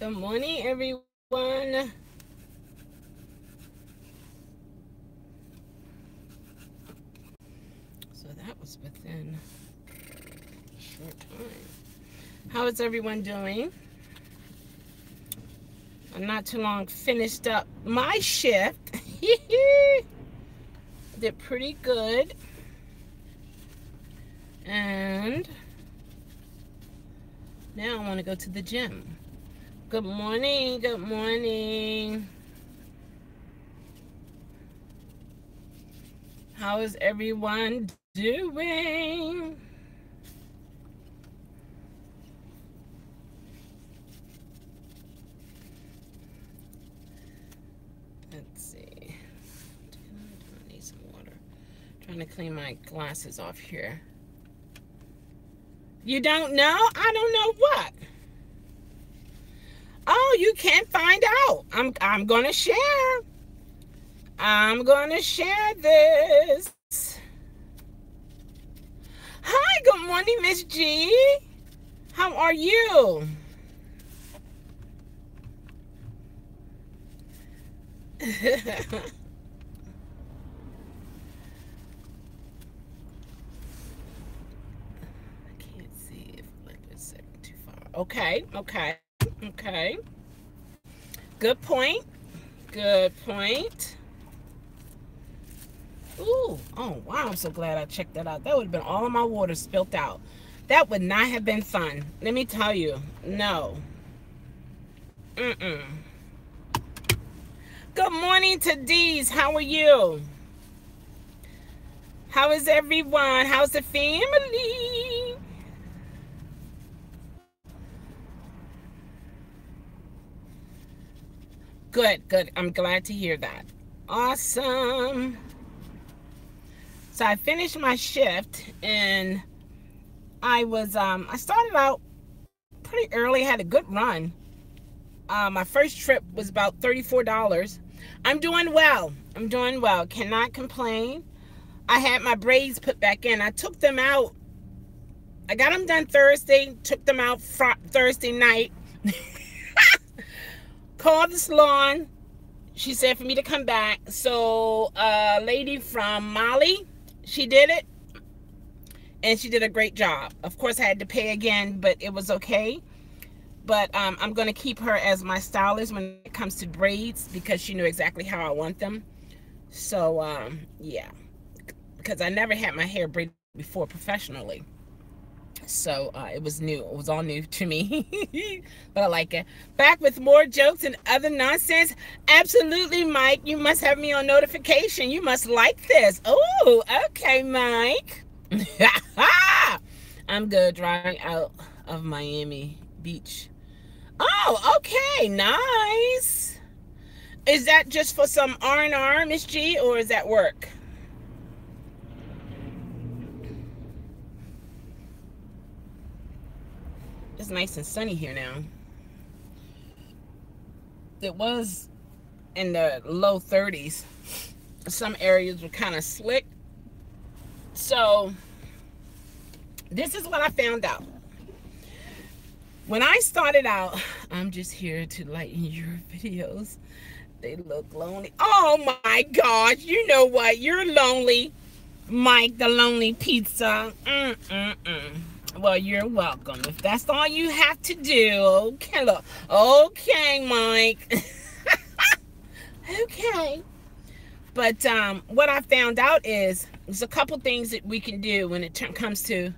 Good morning, everyone. So that was within a short time. How is everyone doing? I'm not too long finished up my shift. Did pretty good. And now I want to go to the gym. Good morning, good morning. How is everyone doing? Let's see. I need some water. Trying to clean my glasses off here. You don't know? I don't know what. Oh, you can't find out. I'm gonna share. I'm gonna share this. Hi, good morning, Miss G. How are you? I can't see if like it's too far. Okay, okay, okay. Good point. Good point. Ooh, oh wow, I'm so glad I checked that out. That would have been all of my water spilt out. That would not have been fun. Let me tell you, no. Good morning to D's. How are you? How is everyone? How's the family? Good, good. I'm glad to hear that. Awesome. So I finished my shift and I started out pretty early, had a good run. My first trip was about $34. I'm doing well. I'm doing well. Cannot complain. I had my braids put back in. I took them out. I got them done Thursday, took them out Thursday night. Called the salon. She said for me to come back. So a lady from Mali, she did it. And she did a great job. Of course, I had to pay again, but it was okay. But I'm going to keep her as my stylist when it comes to braids because she knew exactly how I want them. So, yeah. Because I never had my hair braided before professionally. So it was new. It was all new to me. But I like it. Back with more jokes and other nonsense. Absolutely, Mike. You must have me on notification. You must like this. Oh, okay, Mike. I'm good driving out of Miami Beach. Oh, okay. Nice. Is that just for some R&R, Miss G, or is that work? It's nice and sunny here now. It was in the low 30s. Some areas were kind of slick. So this is what I found out. When I started out, I'm just here to lighten your videos. They look lonely. Oh my gosh, you know what? You're lonely. Mike, the lonely pizza. Well, you're welcome. If that's all you have to do, okay, look. Okay, Mike. Okay. But what I found out is there's a couple things that we can do when it comes to.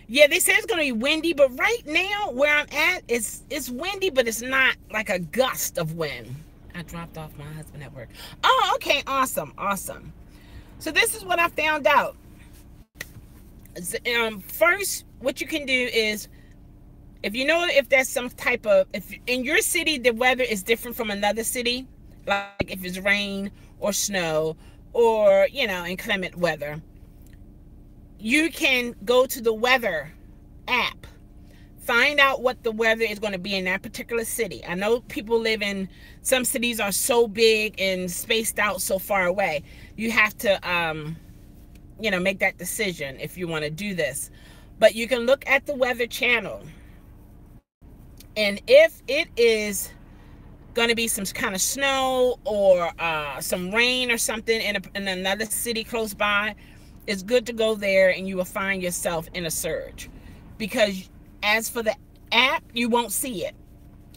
Yeah, they say it's going to be windy, but right now where I'm at, it's windy, but it's not like a gust of wind. I dropped off my husband at work. Oh, okay, awesome, awesome. So this is what I found out. First, what you can do is, if you know if there's some type of, if in your city the weather is different from another city, like if it's rain or snow or, you know, inclement weather, you can go to the weather app, find out what the weather is going to be in that particular city. I know people live in, some cities are so big and spaced out so far away. You have to, you know, make that decision if you want to do this. But you can look at the Weather Channel And if it is going to be some kind of snow or some rain or something in another city close by, it's good to go there, and you will find yourself in a surge, because as for the app, you won't see it.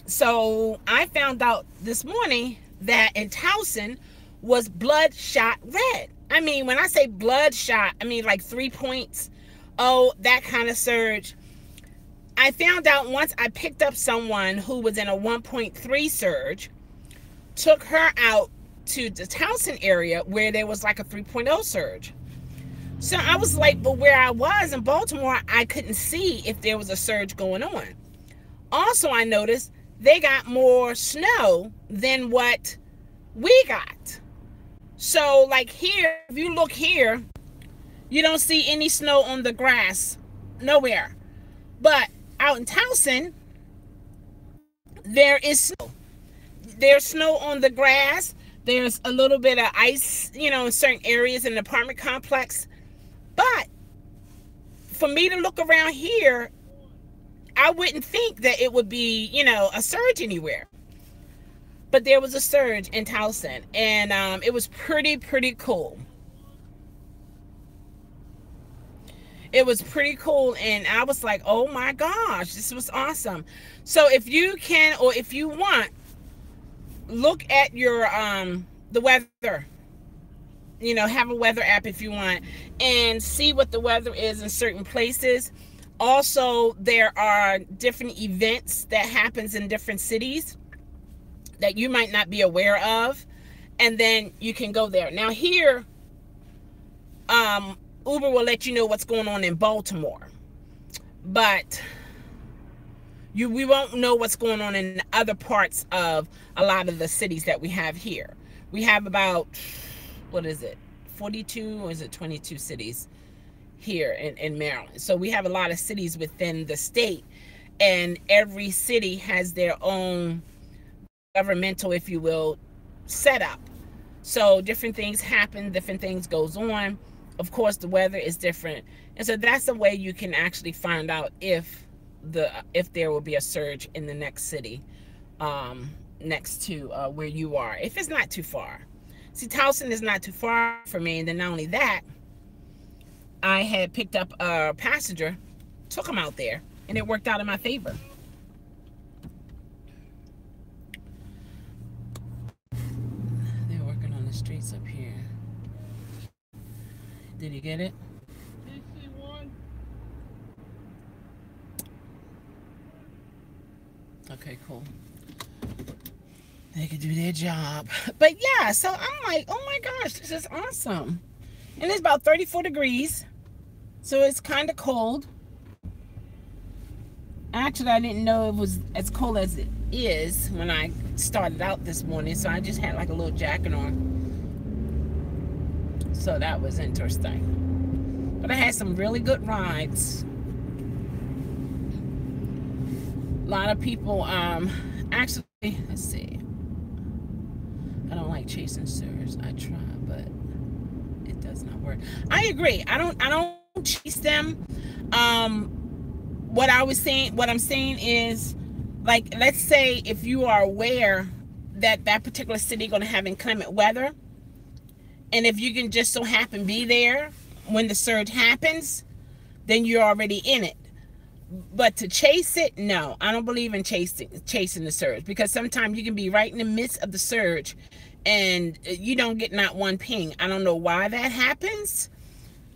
So I found out this morning that in Towson was bloodshot red. I mean, when I say bloodshot, I mean like 3 points. Oh, that kind of surge. I found out once I picked up someone who was in a 1.3 surge, took her out to the Towson area where there was like a 3.0 surge. So I was like, but where I was in Baltimore, I couldn't see if there was a surge going on. Also, I noticed they got more snow than what we got. So like here, if you look here, you don't see any snow on the grass, nowhere. But out in Towson, there is snow. There's snow on the grass. There's a little bit of ice, you know, in certain areas in the apartment complex. But for me to look around here, I wouldn't think that it would be, you know, a surge anywhere. But there was a surge in Towson, and it was pretty cool. It was pretty cool, and I was like, oh my gosh, this was awesome. So if you can, or if you want, look at your the weather. You know, have a weather app if you want, and see what the weather is in certain places. Also, there are different events that happens in different cities that you might not be aware of, and then you can go there. Now here, Uber will let you know what's going on in Baltimore, but we won't know what's going on in other parts of a lot of the cities that we have here. We have about, what is it, 42 or is it 22 cities here in Maryland. So we have a lot of cities within the state, and every city has their own governmental, if you will, setup. So different things happen, different things goes on. Of course, the weather is different, and so that's the way you can actually find out if there will be a surge in the next city next to where you are, if it's not too far. See, Towson is not too far for me, and then not only that, I had picked up a passenger, took him out there, and it worked out in my favor. They're working on the streets up here. Did you get it? Okay, cool. They could do their job. But yeah, so I'm like, oh my gosh, this is awesome. And it's about 34 degrees. So it's kind of cold. Actually, I didn't know it was as cold as it is when I started out this morning. So I just had like a little jacket on. So that was interesting. But I had some really good rides. A lot of people, actually, let's see. I don't like chasing surge. I try, but it does not work. I agree. I don't chase them. What I'm saying is, like, let's say if you are aware that that particular city going to have inclement weather, and if you can just so happen be there when the surge happens, then you're already in it. But to chase it, no, I don't believe in chasing the surge, because sometimes you can be right in the midst of the surge and you don't get not one ping. I don't know why that happens,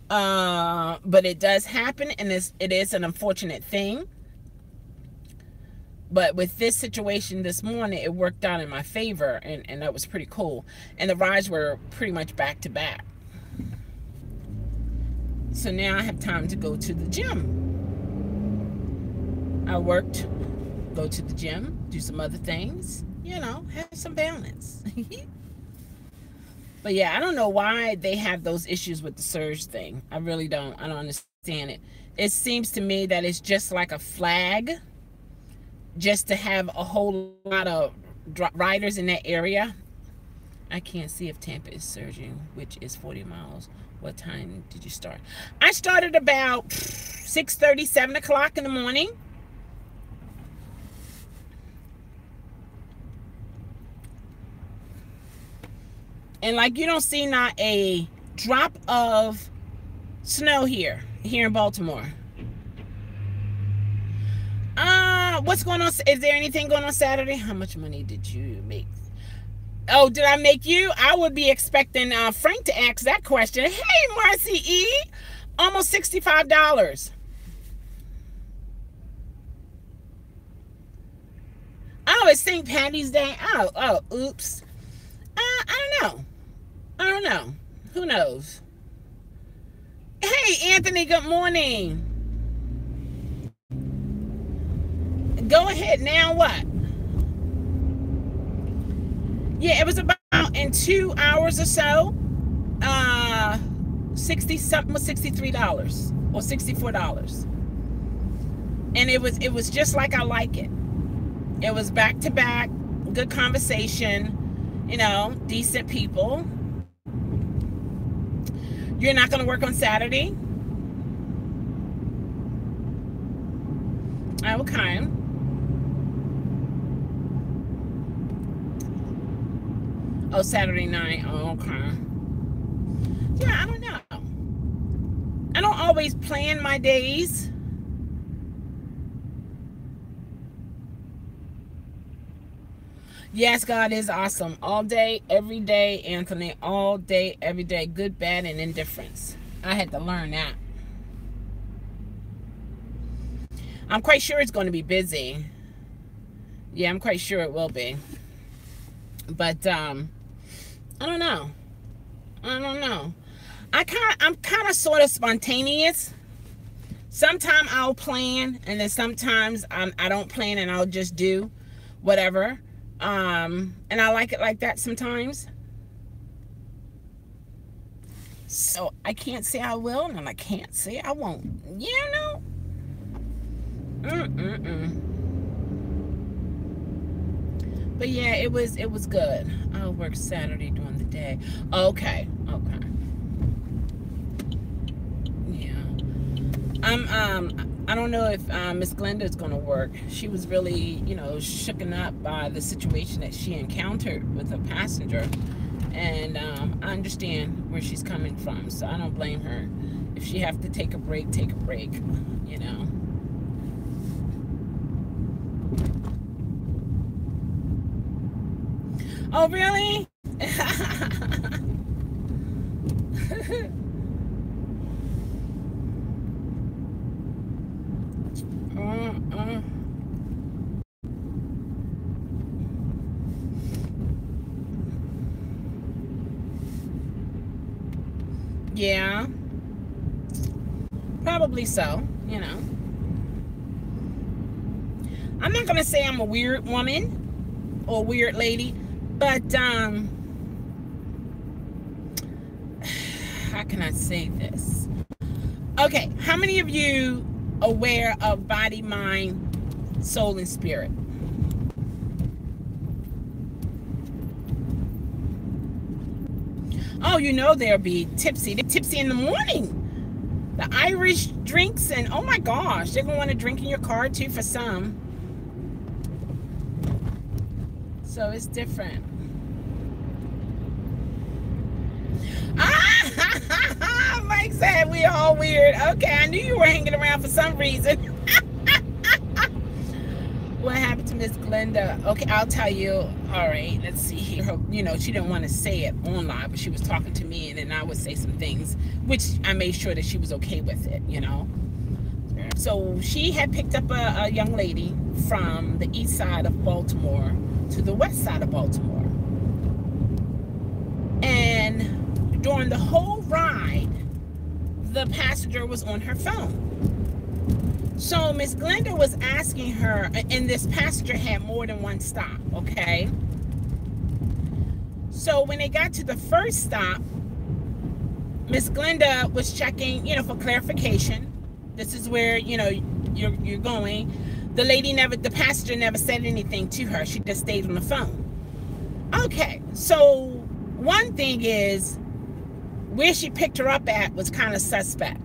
but it does happen, and it is an unfortunate thing. But with this situation this morning, it worked out in my favor, and that was pretty cool. And the rides were pretty much back to back. So now I have time to go to the gym. I worked, go to the gym, do some other things, you know, have some balance. But yeah, I don't know why they have those issues with the surge thing. I really don't. I don't understand it. It seems to me that it's just like a flag, just to have a whole lot of riders in that area. I can't see if Tampa is surging, which is 40 miles. What time did you start? I started about 6:30, 7 o'clock in the morning. And like, you don't see not a drop of snow here in Baltimore. What's going on? Is there anything going on Saturday? How much money did you make? Oh, did I make you? I would be expecting Frank to ask that question. Hey, Marcy E. Almost $65. Oh, it's St. Patty's Day. Oh, oops. I don't know. Who knows? Hey, Anthony, good morning. Go ahead. Now what? Yeah, it was about in 2 hours or so. 60-something was $63 or $64. And it was just like I like it. It was back to back, good conversation, you know, decent people. You're not going to work on Saturday? Okay. Oh, Saturday night. Oh, okay. Yeah, I don't know. I don't always plan my days. Yes, God is awesome. All day, every day, Anthony. All day, every day. Good, bad, and indifference. I had to learn that. I'm quite sure it's going to be busy. Yeah, I'm quite sure it will be. But, I don't know. I'm kind of sort of spontaneous. Sometimes I'll plan, and then sometimes I don't plan and I'll just do whatever. And I like it like that sometimes. So I can't say I will, and I can't say I won't. You know? But yeah, it was good. I'll work Saturday during the day. Okay. Yeah. I don't know if Miss Glenda is going to work. She was really, you know, shooken up by the situation that she encountered with a passenger. And I understand where she's coming from, so I don't blame her. If she have to take a break, you know. Oh, really? Yeah. Probably so, you know. I'm not going to say I'm a weird woman or a weird lady, but how can I say this? Okay, how many of you aware of body, mind, soul, and spirit? Oh, you know they'll be tipsy. They're tipsy in the morning. The Irish drinks, and oh my gosh, they're going to want to drink in your car too for some. So it's different. Mike said we all weird. Okay, I knew you were hanging around for some reason. What happened to Miss Glenda? Okay, I'll tell you. All right, let's see here. Her, you know, she didn't want to say it online, but she was talking to me, and then I would say some things, which I made sure that she was okay with it, you know. So she had picked up a young lady from the east side of Baltimore to the west side of Baltimore. And during the whole ride, the passenger was on her phone. So Miss Glenda was asking her, and this passenger had more than one stop, okay? So when they got to the first stop, Miss Glenda was checking, you know, for clarification. This is where, you know, you're going. The passenger never said anything to her. She just stayed on the phone. Okay, so one thing is, where she picked her up at was kind of suspect.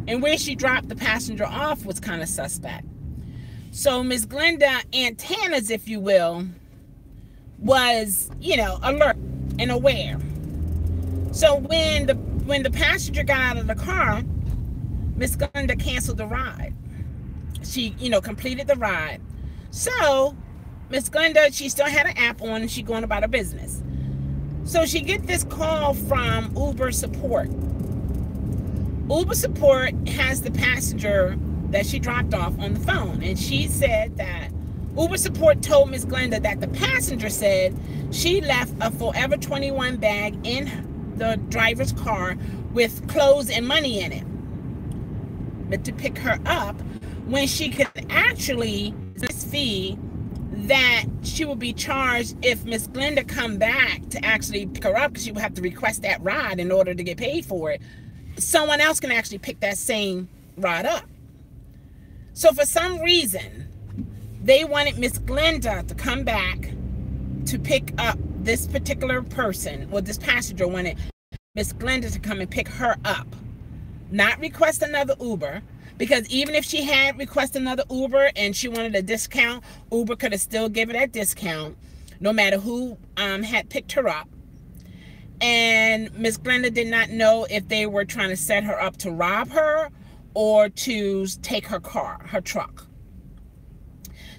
And where she dropped the passenger off was kind of suspect. So Miss Glenda, antennas, if you will, was, you know, alert. and aware. So when the passenger got out of the car, Miss Glenda canceled the ride. She, completed the ride. So Miss Glenda, she still had an app on and she going about her business. So she get this call from Uber support. Uber support has the passenger that she dropped off on the phone, and she said that Uber support told Miss Glenda that the passenger said she left a Forever 21 bag in the driver's car with clothes and money in it, but to pick her up when she could actually this fee that she would be charged if Miss Glenda come back to actually pick her up, because she would have to request that ride in order to get paid for it. Someone else can actually pick that same ride up. So for some reason, they wanted Miss Glenda to come back to pick up this particular person, or this passenger wanted Miss Glenda to come and pick her up, not request another Uber, because even if she had requested another Uber and she wanted a discount, Uber could have still given that discount no matter who had picked her up. And Miss Glenda did not know if they were trying to set her up to rob her or to take her car, her truck.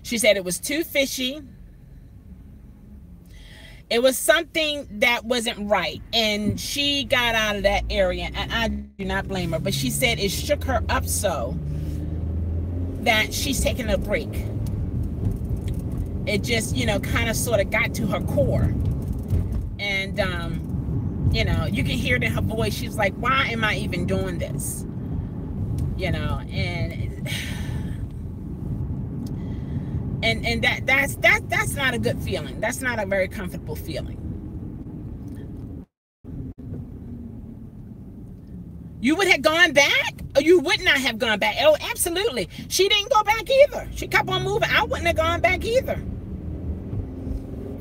She said it was too fishy. It was something that wasn't right, and she got out of that area, and I do not blame her, but she said it shook her up so that she's taking a break. It just, kind of sort of got to her core. And, you can hear it in her voice. She's like, why am I even doing this? And that's not a good feeling. That's not a very comfortable feeling. You would have gone back, or you would not have gone back? Oh, absolutely. She didn't go back either. She kept on moving. I wouldn't have gone back either.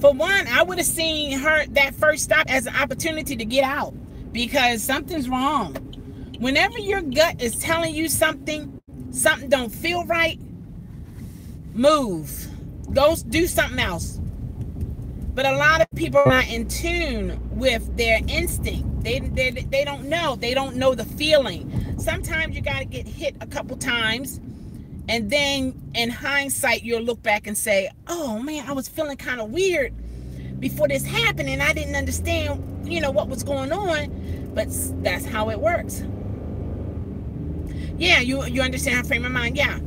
For one, I would have seen her that first stop as an opportunity to get out, because something's wrong. Whenever your gut is telling you something don't feel right, move. Go do something else. But a lot of people are not in tune with their instinct. They don't know. They don't know the feeling. Sometimes you got to get hit a couple times, and then in hindsight, you'll look back and say, oh man, I was feeling kind of weird before this happened, and I didn't understand, what was going on. But that's how it works. Yeah, you understand her frame of mind. Yeah.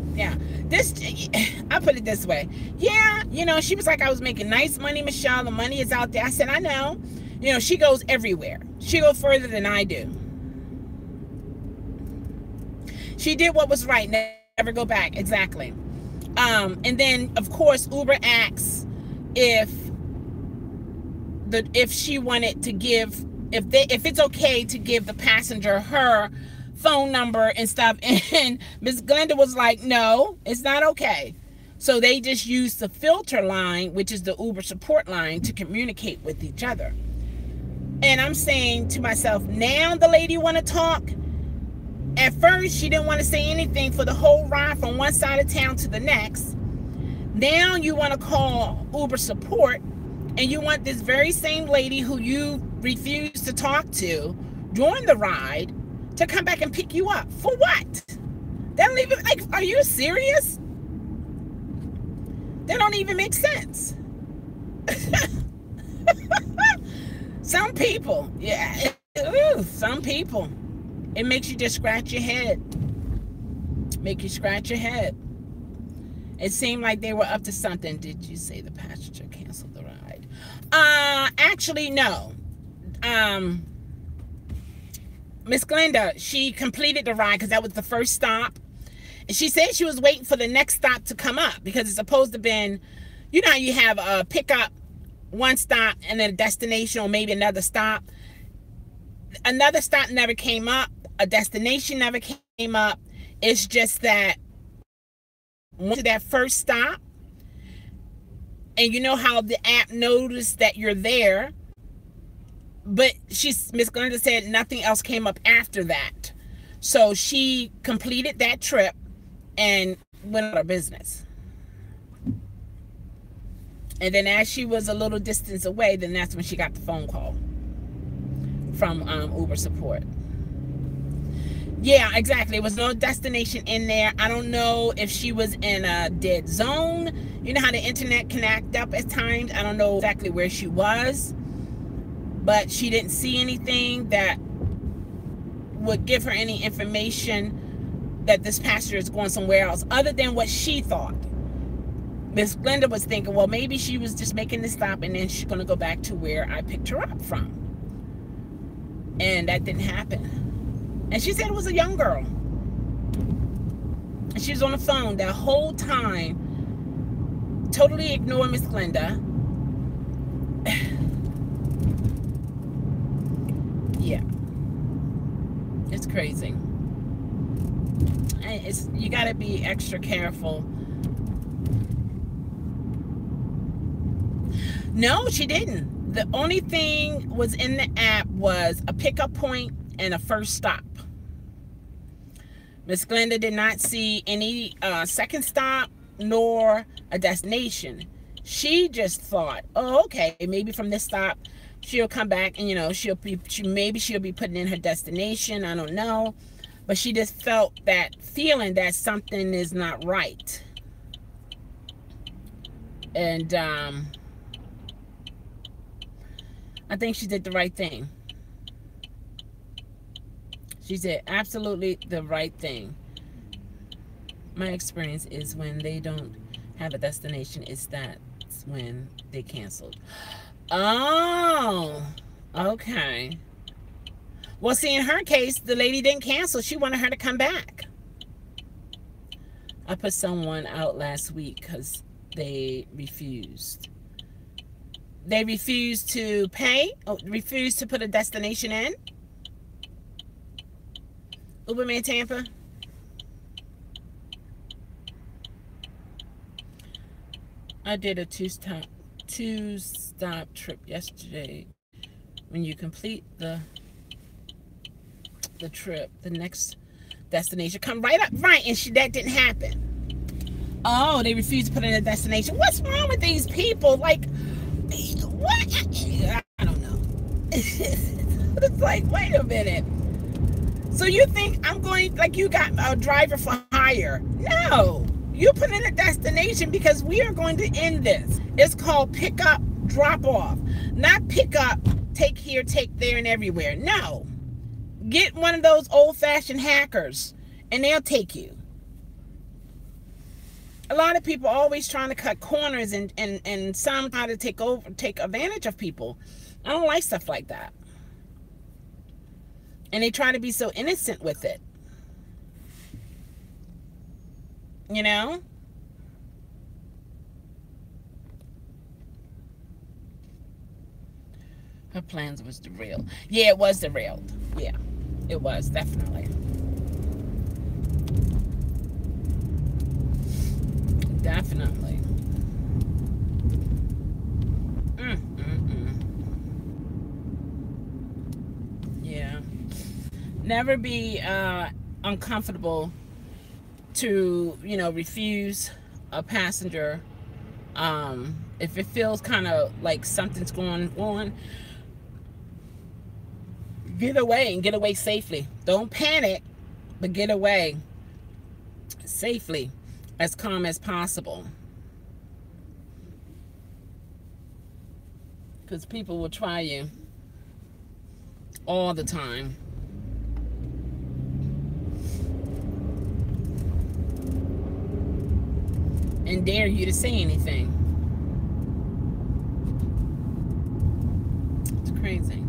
I put it this way. Yeah, she was like, I was making nice money, Michelle. The money is out there. I said, I know. She goes everywhere. She goes further than I do. She did what was right. Never go back. Exactly. And then, of course, Uber asks if she wanted to give, if it's okay to give the passenger her phone number and stuff, and Miss Glenda was like, no, it's not okay. So they just used the filter line, which is the Uber support line, to communicate with each other. And I'm saying to myself, now the lady want to talk. At first she didn't want to say anything for the whole ride from one side of town to the next. Now you want to call Uber support, and you want this very same lady who you refused to talk to during the ride to come back and pick you up. For what? That don't even, are you serious? That don't even make sense. Some people, yeah, some people, it makes you just scratch your head. Make you scratch your head. It seemed like they were up to something. Did you say the passenger canceled the ride? Actually, no. Miss Glenda, she completed the ride because that was the first stop. And she said she was waiting for the next stop to come up, because it's supposed to have been, how you have a pickup, one stop, and then a destination, or maybe another stop. Another stop never came up. A destination never came up. It's just that went to that first stop, and you know how the app noticed that you're there. But Miss Glenda said nothing else came up after that. So she completed that trip and went on her business. And then as she was a little distance away, then that's when she got the phone call from Uber support. Yeah, exactly. There was no destination in there. I don't know if she was in a dead zone. You know how the internet can act up at times. I don't know exactly where she was, but she didn't see anything that would give her any information that this passenger is going somewhere else other than what she thought. Miss Glenda was thinking, well, maybe she was just making this stop and then she's going to go back to where I picked her up from. And that didn't happen. And she said it was a young girl. And she was on the phone that whole time, totally ignoring Miss Glenda. Yeah. It's crazy. And you got to be extra careful. No, she didn't. The only thing was in the app was a pickup point and a first stop. Miss Glenda did not see any second stop nor a destination. She just thought, oh, okay, maybe from this stop she'll come back and, you know, maybe she'll be putting in her destination. I don't know. But she just felt that feeling that something is not right. And I think she did the right thing. She did absolutely the right thing. My experience is when they don't have a destination, that's when they canceled. Oh, okay. Well, see, in her case, the lady didn't cancel. She wanted her to come back. I put someone out last week because they refused. They refused to pay, refused to put a destination in. Uberman Tampa. I did a two-stop trip yesterday. When you complete the trip, the next destination come right up, right, and that didn't happen. Oh, they refused to put in a destination. What's wrong with these people? Like, what? I don't know. It's like, wait a minute. So you think I'm going, like, you got a driver for hire? No, you put in a destination because we are going to end this. It's called pick up, drop off, not pick up, take here, take there, and everywhere. No, get one of those old-fashioned hackers, and they'll take you. A lot of people are always trying to cut corners, and some try to take advantage of people. I don't like stuff like that. And they try to be so innocent with it. You know? Her plans was derailed. Yeah, it was derailed. Yeah, it was, definitely. Definitely. Yeah. Never be uncomfortable to, you know, refuse a passenger. If it feels kind of like something's going on, get away and get away safely. Don't panic, but get away safely, as calm as possible. Because people will try you all the time. And dare you to say anything. It's crazy.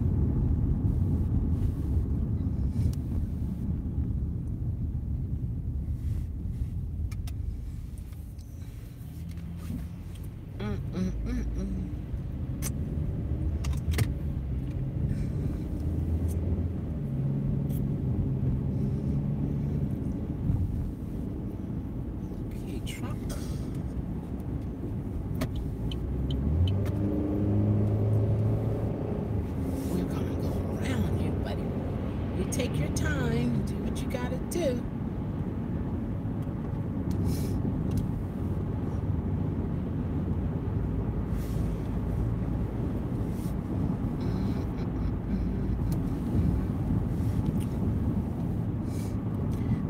Okay, truck. We're gonna go around you, buddy. You take your time, do what you gotta do.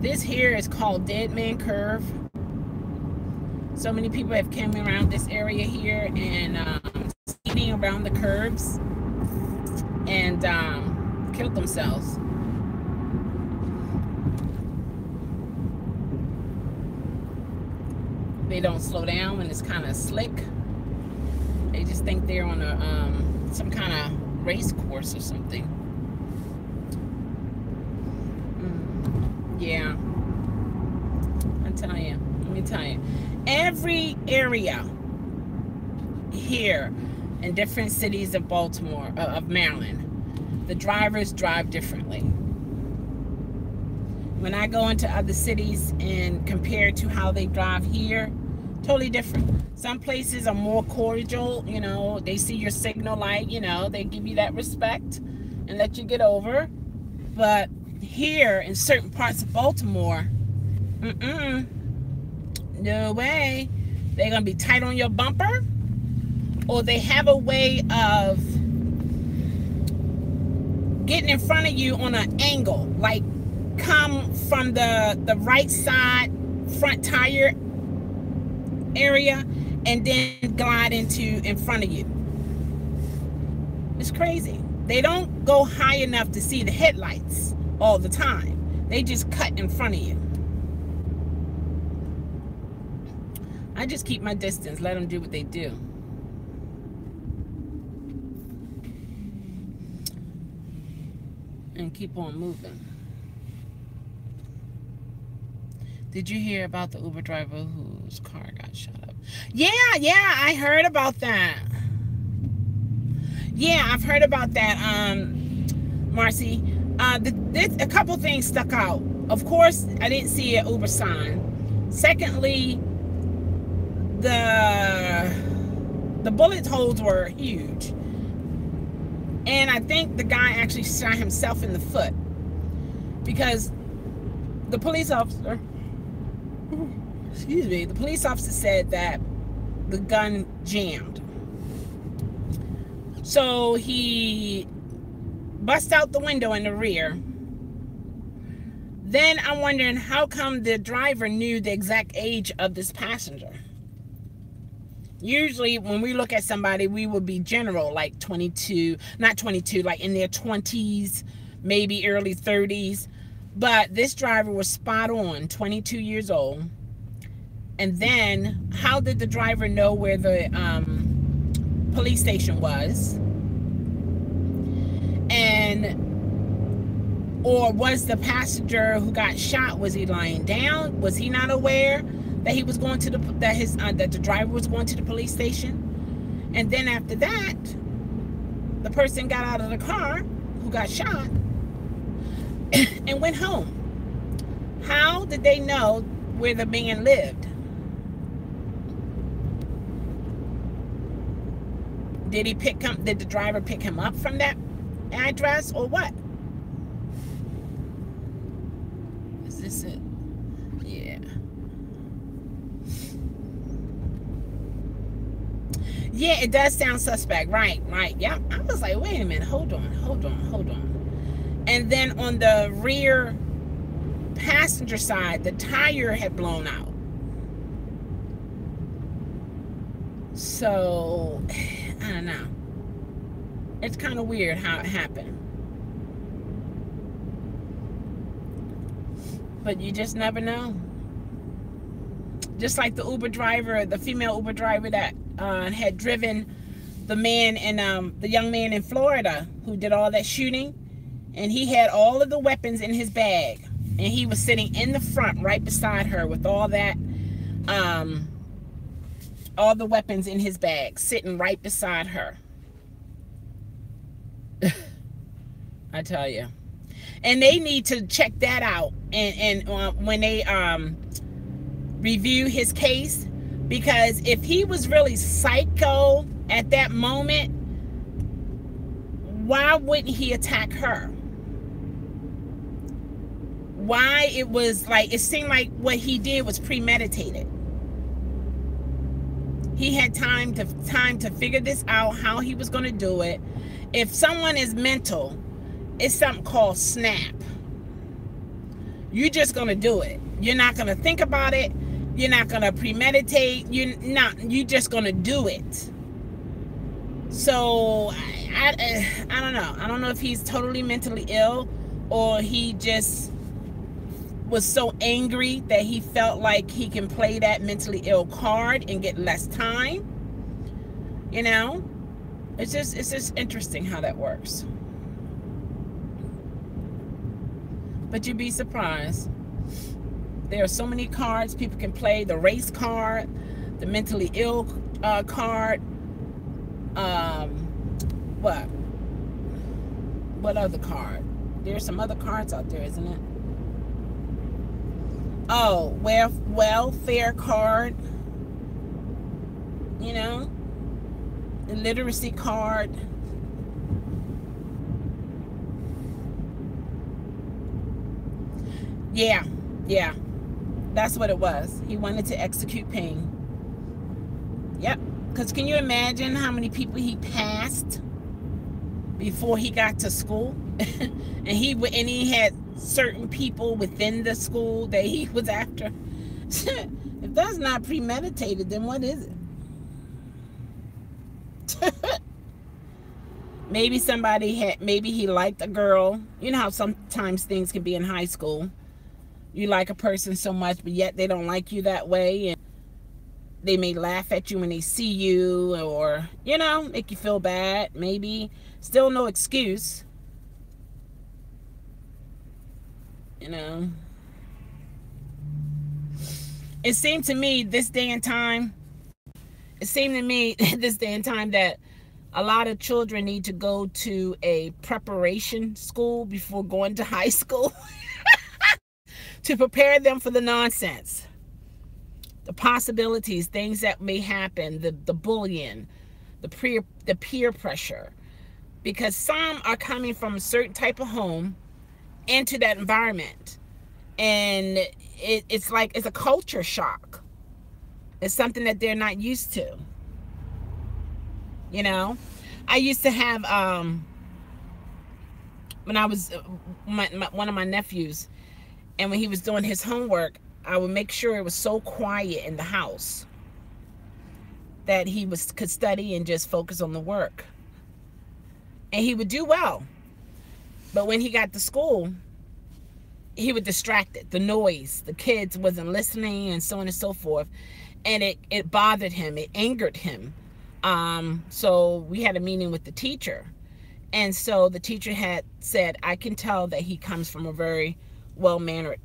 This here is called Dead Man Curve. So many people have come around this area here and speeding around the curves and killed themselves. They don't slow down when it's kind of slick. They just think they're on a some kind of race course or something. Yeah, I tell you. Let me tell you. Every area here in different cities of Baltimore, of Maryland, the drivers drive differently. When I go into other cities and compare to how they drive here, totally different. Some places are more cordial, you know, they see your signal light, you know, they give you that respect and let you get over. But here in certain parts of Baltimore, no way. They're gonna be tight on your bumper, or they have a way of getting in front of you on an angle, like come from the right side front tire area and then glide into in front of you. It's crazy. They don't go high enough to see the headlights all the time. They just cut in front of you. I just keep my distance, let them do what they do. And keep on moving. Did you hear about the Uber driver whose car got shot up? Yeah, I heard about that. Yeah, I've heard about that, Marcy. A couple things stuck out. Of course, I didn't see an Uber sign. Secondly, the bullet holes were huge. And I think the guy actually shot himself in the foot. Because the police officer, the police officer said that the gun jammed. So he bust out the window in the rear. Then I'm wondering how come the driver knew the exact age of this passenger. Usually when we look at somebody, we would be general, like 22, not 22, like in their 20s, maybe early 30s. But this driver was spot on, 22 years old. And then how did the driver know where the police station was? And or was the passenger who got shot, was he lying down? Was he not aware that he was going to that the driver was going to the police station? And then after that, the person got out of the car who got shot and went home. How did they know where the man lived? Did the driver pick him up from that address or what? Is this it? Yeah. Yeah, it does sound suspect. Right. Yeah. I was like, wait a minute, hold on. And then on the rear passenger side, the tire had blown out. So I don't know. It's kind of weird how it happened. But you just never know. Just like the Uber driver, the female Uber driver that had driven the man in the young man in Florida who did all that shooting, and he had all of the weapons in his bag, and he was sitting in the front right beside her with all that all the weapons in his bag, sitting right beside her. I tell you. And they need to check that out and when they review his case, because if he was really psycho at that moment, why wouldn't he attack her? Why it was like, it seemed like what he did was premeditated. He had time to figure this out, how he was going to do it. If someone is mental, it's something called SNAP. You're just gonna do it. You're not gonna think about it. You're not gonna premeditate. You're just gonna do it. So I don't know. I don't know if he's totally mentally ill, or he just was so angry that he felt like he can play that mentally ill card and get less time. You know, it's just interesting how that works. But you'd be surprised. There are so many cards people can play. The race card, the mentally ill card. What other card? There's some other cards out there, isn't it? Oh, welfare card. You know, the literacy card. Yeah, that's what it was. He wanted to execute pain. Yep. Because can you imagine how many people he passed before he got to school? and he had certain people within the school that he was after. If that's not premeditated, then what is it? Maybe maybe he liked a girl. You know how sometimes things can be in high school. You like a person so much, but yet they don't like you that way, and they may laugh at you when they see you, or, you know, make you feel bad. Maybe. Still no excuse. You know. It seemed to me this day and time that a lot of children need to go to a preparation school before going to high school to prepare them for the nonsense, the possibilities, things that may happen, the bullying, the peer pressure. Because some are coming from a certain type of home into that environment, and it's like it's a culture shock. It's something that they're not used to. You know, I used to have when I was one of my nephews, and when he was doing his homework, I would make sure it was so quiet in the house that he could study and just focus on the work. And he would do well. But when he got to school, he was distracted. The noise, the kids wasn't listening, and so on and so forth. And it bothered him. It angered him. So we had a meeting with the teacher. And so the teacher had said, I can tell that he comes from a very well-mannered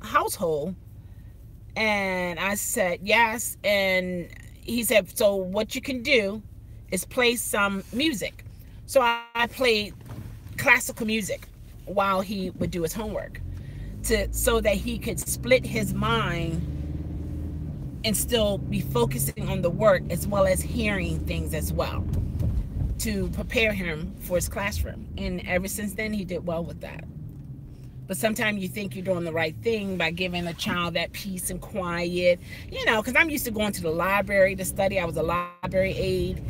household. And I said, yes. And he said, so what you can do is play some music. So I played classical music while he would do his homework, so that he could split his mind and still be focusing on the work as well as hearing things as well, to prepare him for his classroom. And ever since then, he did well with that. But sometimes you think you're doing the right thing by giving a child that peace and quiet, you know, because I'm used to going to the library to study. I was a library aide.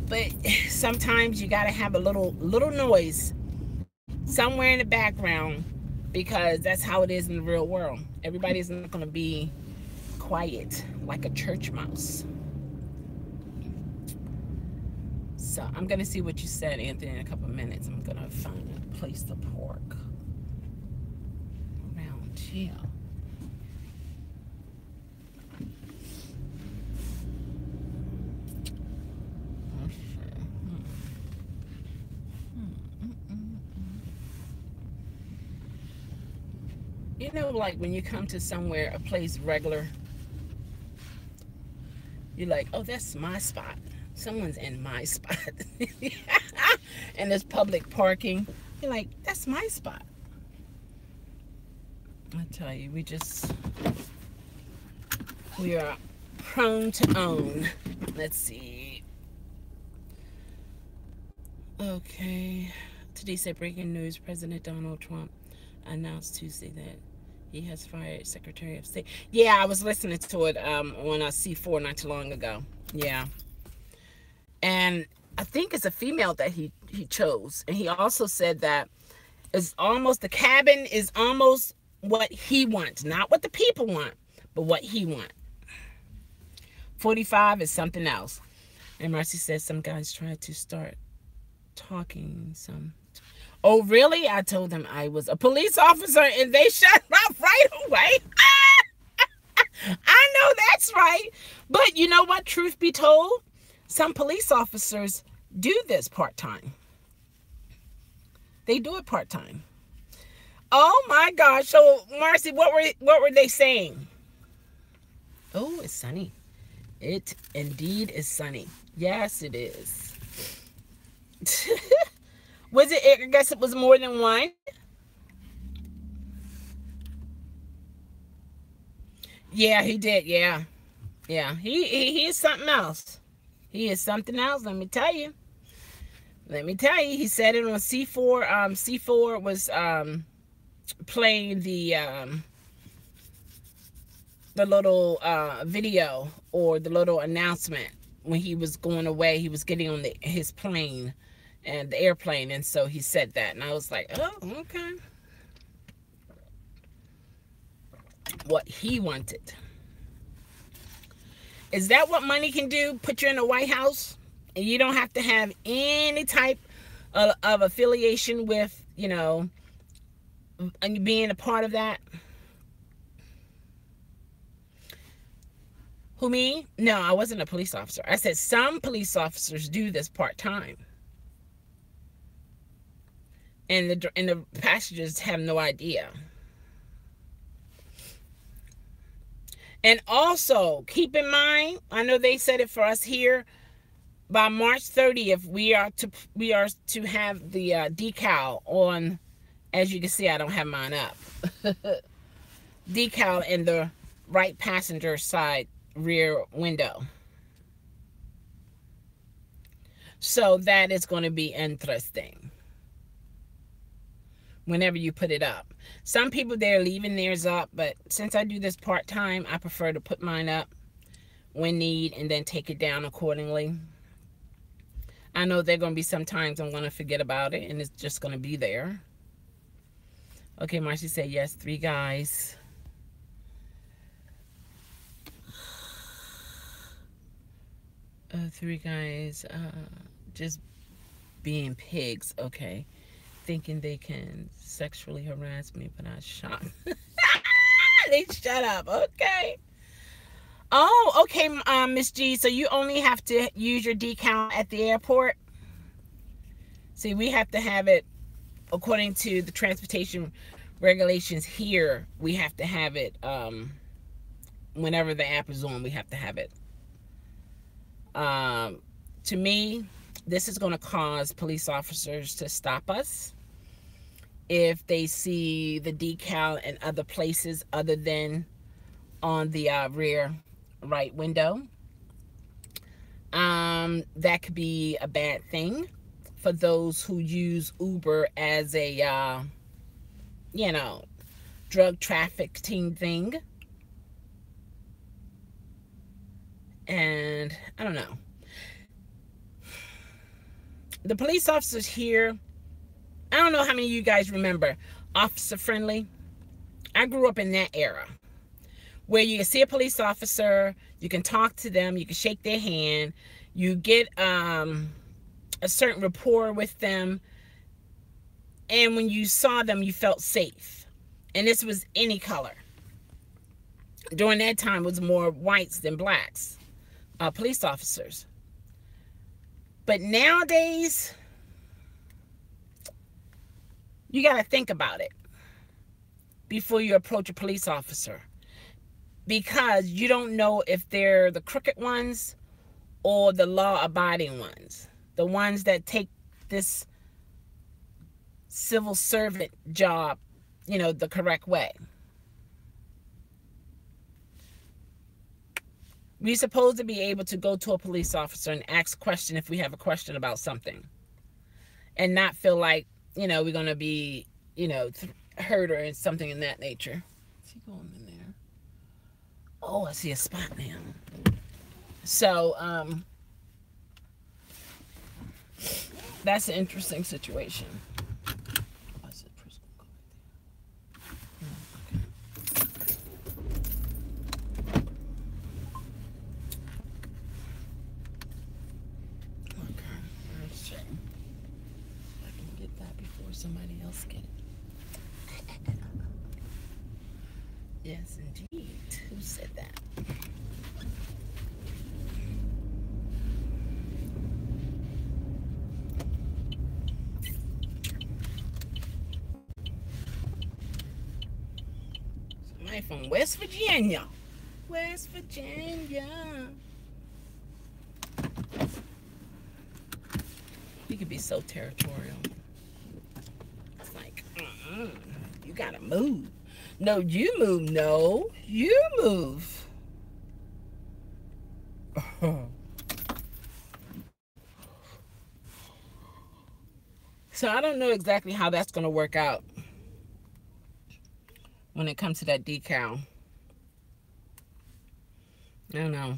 But sometimes you got to have a little noise somewhere in the background, because that's how it is in the real world. Everybody's not going to be quiet like a church mouse. So I'm going to see what you said, Anthony, in a couple of minutes. I'm going to find a place to park around here. You know, like when you come to somewhere, a place regular, you're like, oh, that's my spot. Someone's in my spot. And there's public parking. You're like, that's my spot. I tell you, we are prone to own. Let's see. Okay. Today said breaking news, President Donald Trump announced Tuesday that he has fired Secretary of State. Yeah, I was listening to it on a C4 not too long ago. Yeah. And I think it's a female that he chose. And he also said that the cabin is almost what he wants, not what the people want, but what he wants. 45 is something else. And Marcy says some guys try to start talking some. Oh, really? I told them I was a police officer and they shut up right away. I know that's right. But you know what? Truth be told, some police officers do this part-time. They do it part-time. Oh my gosh. So Marcy, what were they saying? Oh, it's sunny. It indeed is sunny. Yes, it is. Was it? I guess it was more than one. Yeah, he did. Yeah. Yeah. He is something else. He is something else, let me tell you. Let me tell you, he said it on C4. C4 was playing the little video or the little announcement when he was going away. He was getting on his plane and the airplane, and so he said that, and I was like, oh, okay. What he wanted. Is that what money can do? Put you in the White House, and you don't have to have any type of affiliation with, you know, and being a part of that? Who, me? No, I wasn't a police officer. I said some police officers do this part-time. And the passengers have no idea. And also, keep in mind, I know they said it for us here, by March 30th, we are to have the decal on. As you can see, I don't have mine up. Decal in the right passenger side rear window. So that is going to be interesting whenever you put it up. Some people, they're leaving theirs up, but since I do this part-time, I prefer to put mine up when need and then take it down accordingly. I know there are going to be some times I'm going to forget about it and it's just going to be there. Okay, Marcy said yes, 3 guys. Three guys just being pigs, okay. Thinking they can sexually harass me, but I shot. They shut up, okay. Oh, okay, Miss G, so you only have to use your decal at the airport? See, we have to have it, according to the transportation regulations here, we have to have it, whenever the app is on, we have to have it. To me, this is going to cause police officers to stop us if they see the decal in other places other than on the rear right window. That could be a bad thing for those who use Uber as a, you know, drug trafficking thing. And I don't know. The police officers here, I don't know how many of you guys remember Officer Friendly. I grew up in that era where you can see a police officer, you can talk to them, you can shake their hand, you get a certain rapport with them, and when you saw them, you felt safe. And this was any color. During that time, it was more whites than blacks, police officers. But nowadays, you got to think about it before you approach a police officer, because you don't know if they're the crooked ones or the law-abiding ones, the ones that take this civil servant job, you know, the correct way. We're supposed to be able to go to a police officer and ask a question if we have a question about something, and not feel like, you know, we're going to be, you know, hurt or something in that nature. Is he going in there? Oh, I see a spot now. So, that's an interesting situation. else get it. Yes, indeed. Who said that? Somebody from West Virginia. West Virginia. You could be so territorial. It's like, you gotta move. No, you move. No, you move. So I don't know exactly how that's going to work out when it comes to that decal. I don't know.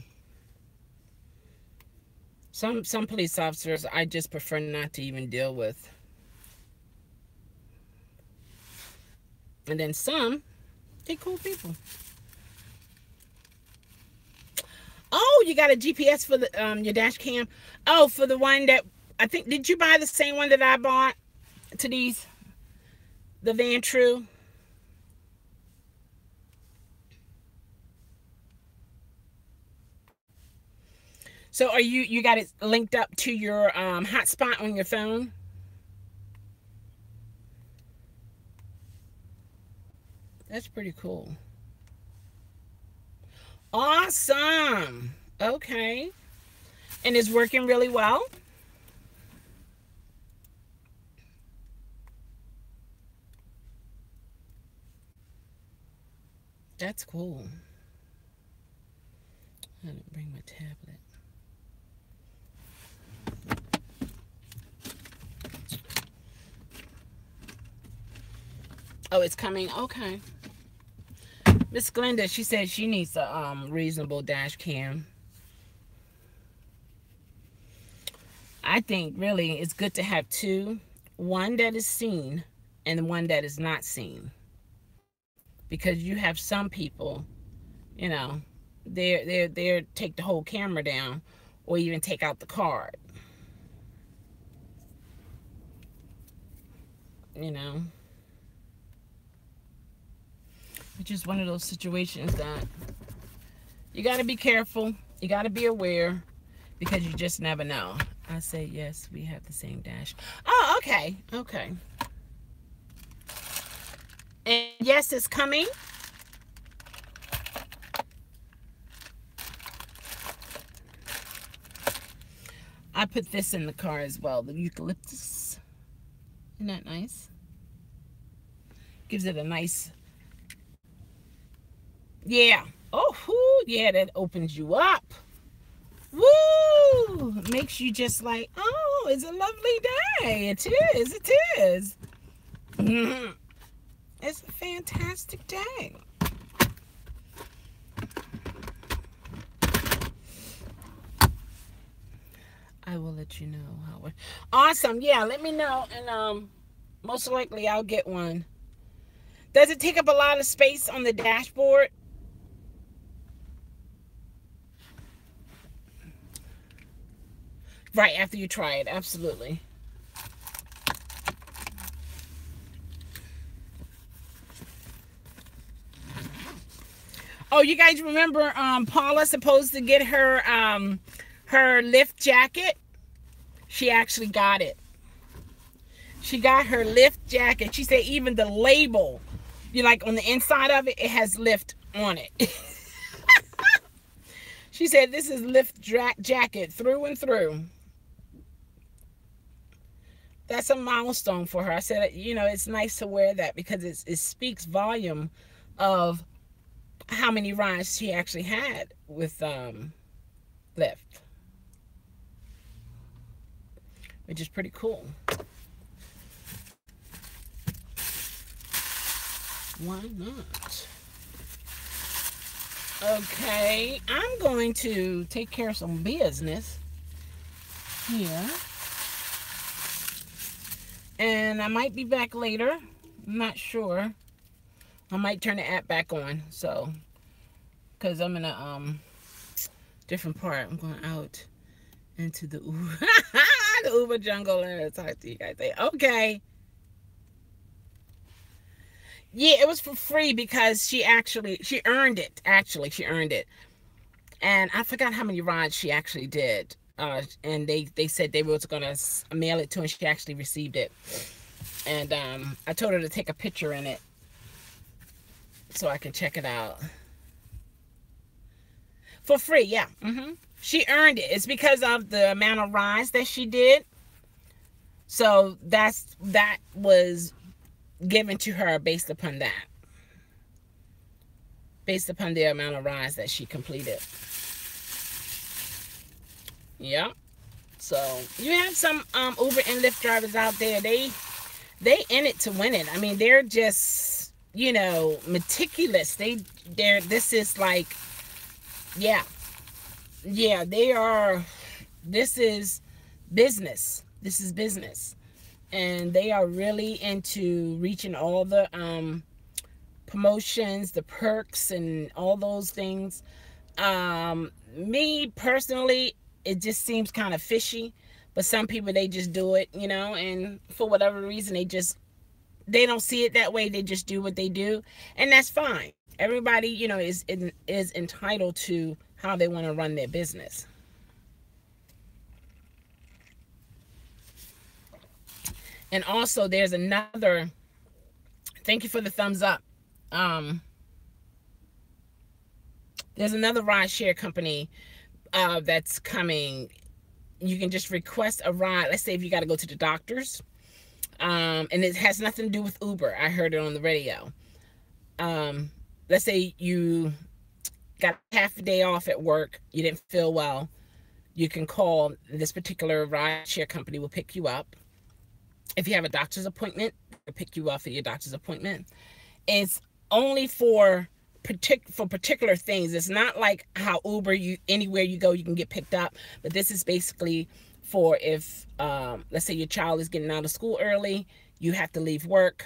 Some police officers I just prefer not to even deal with. And then some, they cool people. Oh, you got a GPS for the your dash cam? Oh, for the one that I think, did you buy the same one that I bought to these? The Van True? So are you got it linked up to your hotspot on your phone? That's pretty cool. Awesome. Okay. And it's working really well? That's cool. I didn't bring my tablet. Oh, it's coming? Okay. Miss Glenda, she said she needs a reasonable dash cam. I think really it's good to have two. One that is seen and one that is not seen. Because you have some people, you know, they're take the whole camera down or even take out the card. You know. It's just one of those situations that you got to be careful. You got to be aware because you just never know. I say, yes, we have the same dash. Oh, okay. Okay. And yes, it's coming. I put this in the car as well. The eucalyptus. Isn't that nice? Gives it a nice... Yeah. Oh, whoo, yeah, that opens you up. Woo! Makes you just like, oh, it's a lovely day. It is. It is. It's a fantastic day. I will let you know how it... Awesome. Yeah, let me know. And most likely I'll get one. Does it take up a lot of space on the dashboard? Right, after you try it, absolutely. Oh, you guys remember Paula supposed to get her her Lyft jacket? She actually got it. She got her Lyft jacket. She said even the label, you like on the inside of it, it has Lyft on it. She said this is Lyft jacket through and through. That's a milestone for her. I said, you know, it's nice to wear that because it speaks volume of how many rides she actually had with Lyft, which is pretty cool. Why not? Okay, I'm going to take care of some business here. And I might be back later. I'm not sure. I might turn the app back on. So, because I'm in a different part. I'm going out into the Uber, the Uber jungle and talk to you guys. Okay. Yeah, it was for free because she earned it. Actually, she earned it. And I forgot how many rides she actually did. And they said they was gonna mail it to her, and she actually received it. And I told her to take a picture in it so I can check it out for free. Yeah, she earned it. It's because of the amount of rides that she did. So that was given to her based upon that, based upon the amount of rides that she completed. Yeah. So you have some Uber and Lyft drivers out there. They in it to win it. I mean, they're just, you know, meticulous. They're this is like, yeah, yeah, they are. This is business. This is business, and they are really into reaching all the promotions, the perks, and all those things. Me personally, it just seems kind of fishy, but some people, they just do it, you know, and for whatever reason, they don't see it that way. They just do what they do, and that's fine. Everybody, you know, is entitled to how they want to run their business. And also, there's another. Thank you for the thumbs up. Um, there's another ride share company that's coming. You can just request a ride. Let's say if you got to go to the doctor's, and it has nothing to do with Uber. I heard it on the radio. Let's say you got half a day off at work, you didn't feel well. You can call this particular ride share company. Will pick you up. If you have a doctor's appointment, they'll pick you up for your doctor's appointment. It's only for particular things. It's not like how Uber, you anywhere you go you can get picked up, but this is basically for if let's say your child is getting out of school early, you have to leave work,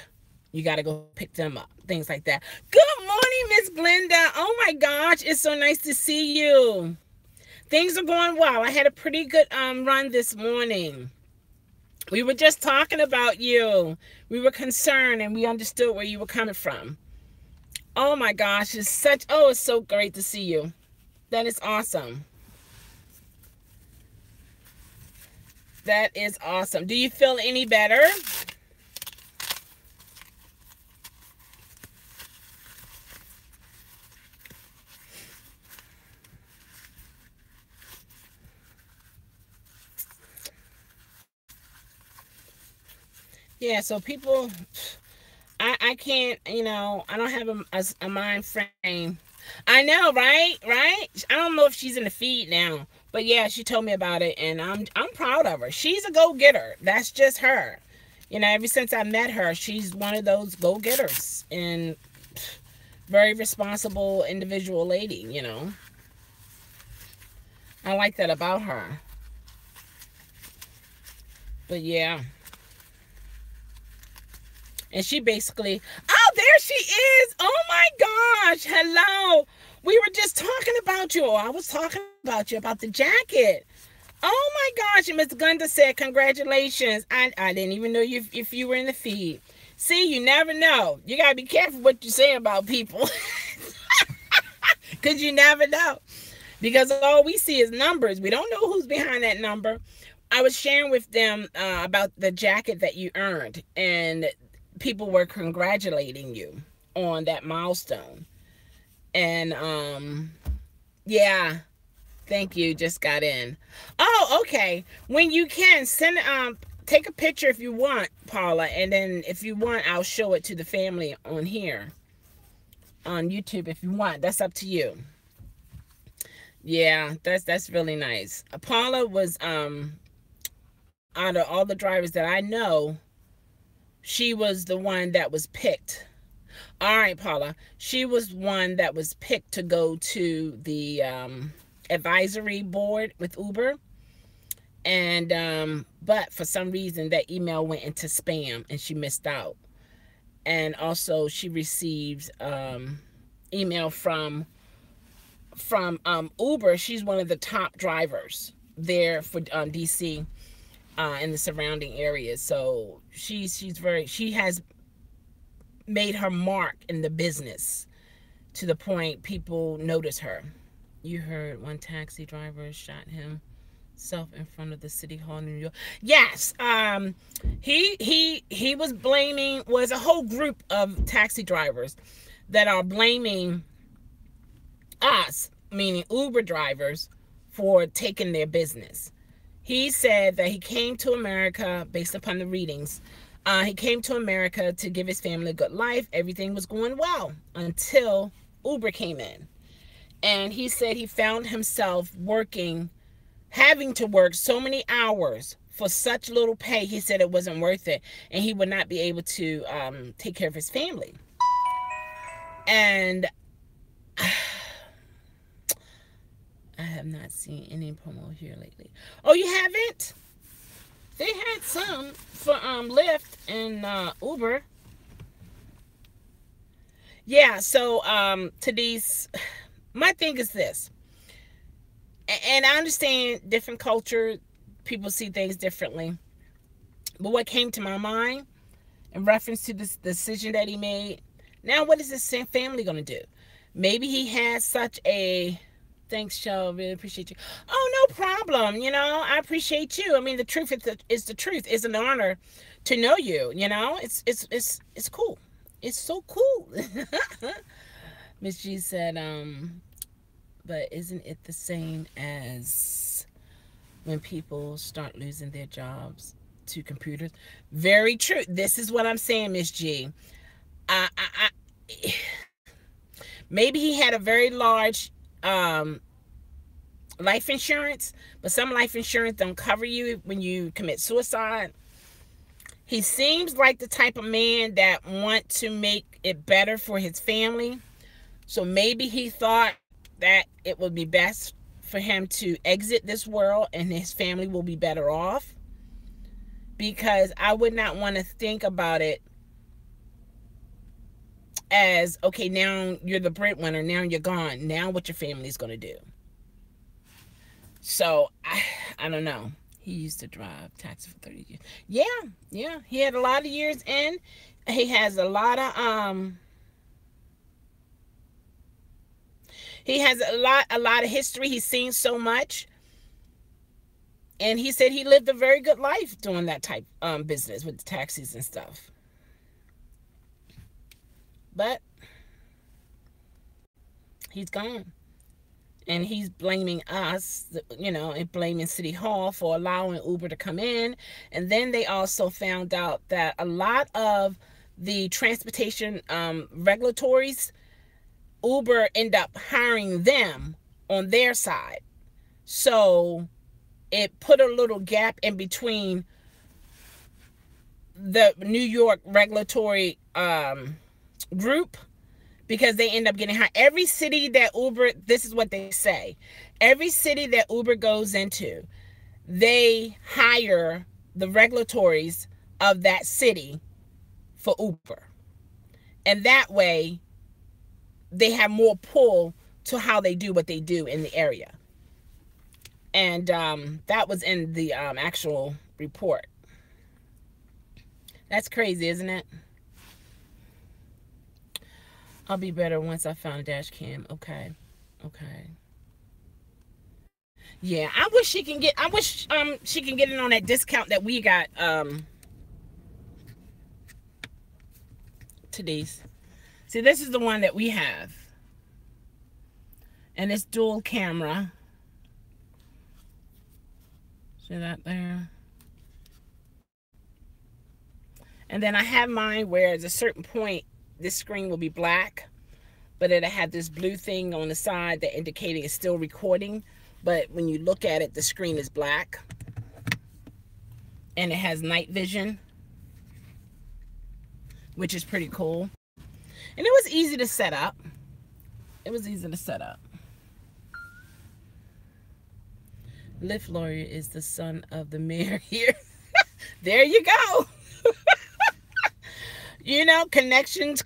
you got to go pick them up, things like that. Good morning, Miss Glenda. Oh my gosh, it's so nice to see you. Things are going well. I had a pretty good run this morning. We were just talking about you. We were concerned and we understood where you were coming from. Oh my gosh, it's so great to see you. That is awesome. That is awesome. Do you feel any better? Yeah, so people, I can't, you know, I don't have a mind frame. I know, right? Right? I don't know if she's in the feed now, but yeah, she told me about it, and I'm proud of her. She's a go-getter. That's just her. You know, ever since I met her, she's one of those go-getters and very responsible individual lady, you know. I like that about her. But yeah. And she basically, oh, there she is. Oh my gosh. Hello. We were just talking about you. I was talking about you, about the jacket. Oh my gosh. And Miss Glenda said, congratulations. I didn't even know if you were in the feed. See, you never know. You got to be careful what you say about people. Because you never know. Because all we see is numbers. We don't know who's behind that number. I was sharing with them about the jacket that you earned. And people were congratulating you on that milestone. And yeah, thank you. Just got in. Oh, okay. When you can send take a picture if you want, Paula, and then if you want, I'll show it to the family on here on YouTube if you want. That's up to you. Yeah, that's really nice. Paula was out of all the drivers that I know, she was the one that was picked. All right, Paula. She was one that was picked to go to the advisory board with Uber. And but for some reason that email went into spam and she missed out. And also she received email from Uber. She's one of the top drivers there for DC. In the surrounding areas. So she has made her mark in the business to the point people notice her. You heard one taxi driver shot himself in front of the city hall in New York. Yes, he was a whole group of taxi drivers that are blaming us, meaning Uber drivers, for taking their business. He said that he came to America based upon the readings. He came to America to give his family a good life. Everything was going well until Uber came in. And he said he found himself having to work so many hours for such little pay. He said it wasn't worth it, and he would not be able to take care of his family. And I have not seen any promo here lately. Oh, you haven't? They had some for Lyft and Uber. Yeah, so to these, my thing is this, and I understand different culture, people see things differently, but what came to my mind in reference to this decision that he made, now what is this family going to do? Maybe he has such a, thanks, Shell, really appreciate you. Oh, no problem, you know, I appreciate you. I mean, the truth is the truth. It's an honor to know you, you know, it's cool. It's so cool. Miss G said, but isn't it the same as when people start losing their jobs to computers? Very true. This is what I'm saying, Miss G. Maybe he had a very large life insurance, but some life insurance don't cover you when you commit suicide. He seems like the type of man that wants to make it better for his family. So maybe he thought that it would be best for him to exit this world and his family will be better off. Because I would not want to think about it as, okay, now you're the breadwinner, now you're gone. Now what your family's going to do? So, I don't know. He used to drive taxi for 30 years. Yeah. He had a lot of years in. He has a lot of history. He's seen so much. And he said he lived a very good life doing that type business with the taxis and stuff. But he's gone. And he's blaming us, you know, and blaming City Hall for allowing Uber to come in. And then they also found out that a lot of the transportation regulatories, Uber end up hiring them on their side. So it put a little gap in between the New York regulatory group, because they end up getting hired. Every city that Uber, this is what they say, every city that Uber goes into, they hire the regulatories of that city for Uber. And that way, they have more pull to how they do what they do in the area. And that was in the actual report. That's crazy, isn't it? I'll be better once I found a dash cam. Okay. Yeah, I wish she can get it on that discount that we got today's. See, this is the one that we have. And it's dual camera. See that there? And then I have mine where at a certain point this screen will be black, but it'll have this blue thing on the side that indicating it's still recording. But when you look at it, the screen is black. And it has night vision, which is pretty cool. And it was easy to set up. Lyft lawyer is the son of the mayor here. There you go. You know, connections.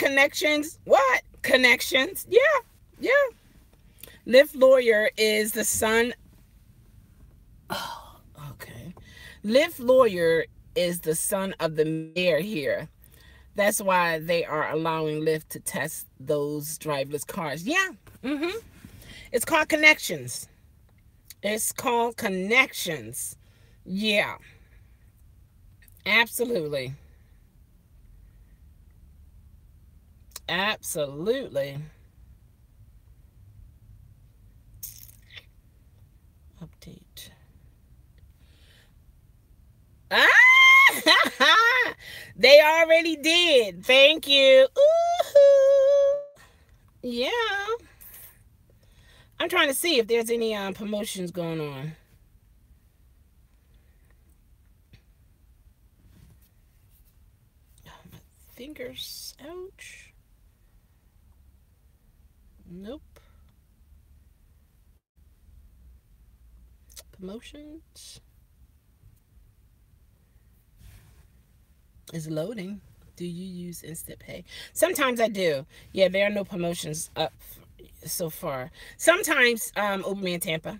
What? Connections. Yeah. Lyft lawyer is the son. Oh, okay. Lyft lawyer is the son of the mayor here. That's why they are allowing Lyft to test those driverless cars. Yeah. It's called connections. It's called connections. Yeah. Absolutely. Absolutely. Update. Ah! They already did. Thank you. Ooh. Yeah. I'm trying to see if there's any promotions going on. Oh, my fingers. Ouch. Nope. Promotions is loading. Do you use Instant Pay? Sometimes I do. Yeah, there are no promotions up so far. Sometimes Uberman Tampa.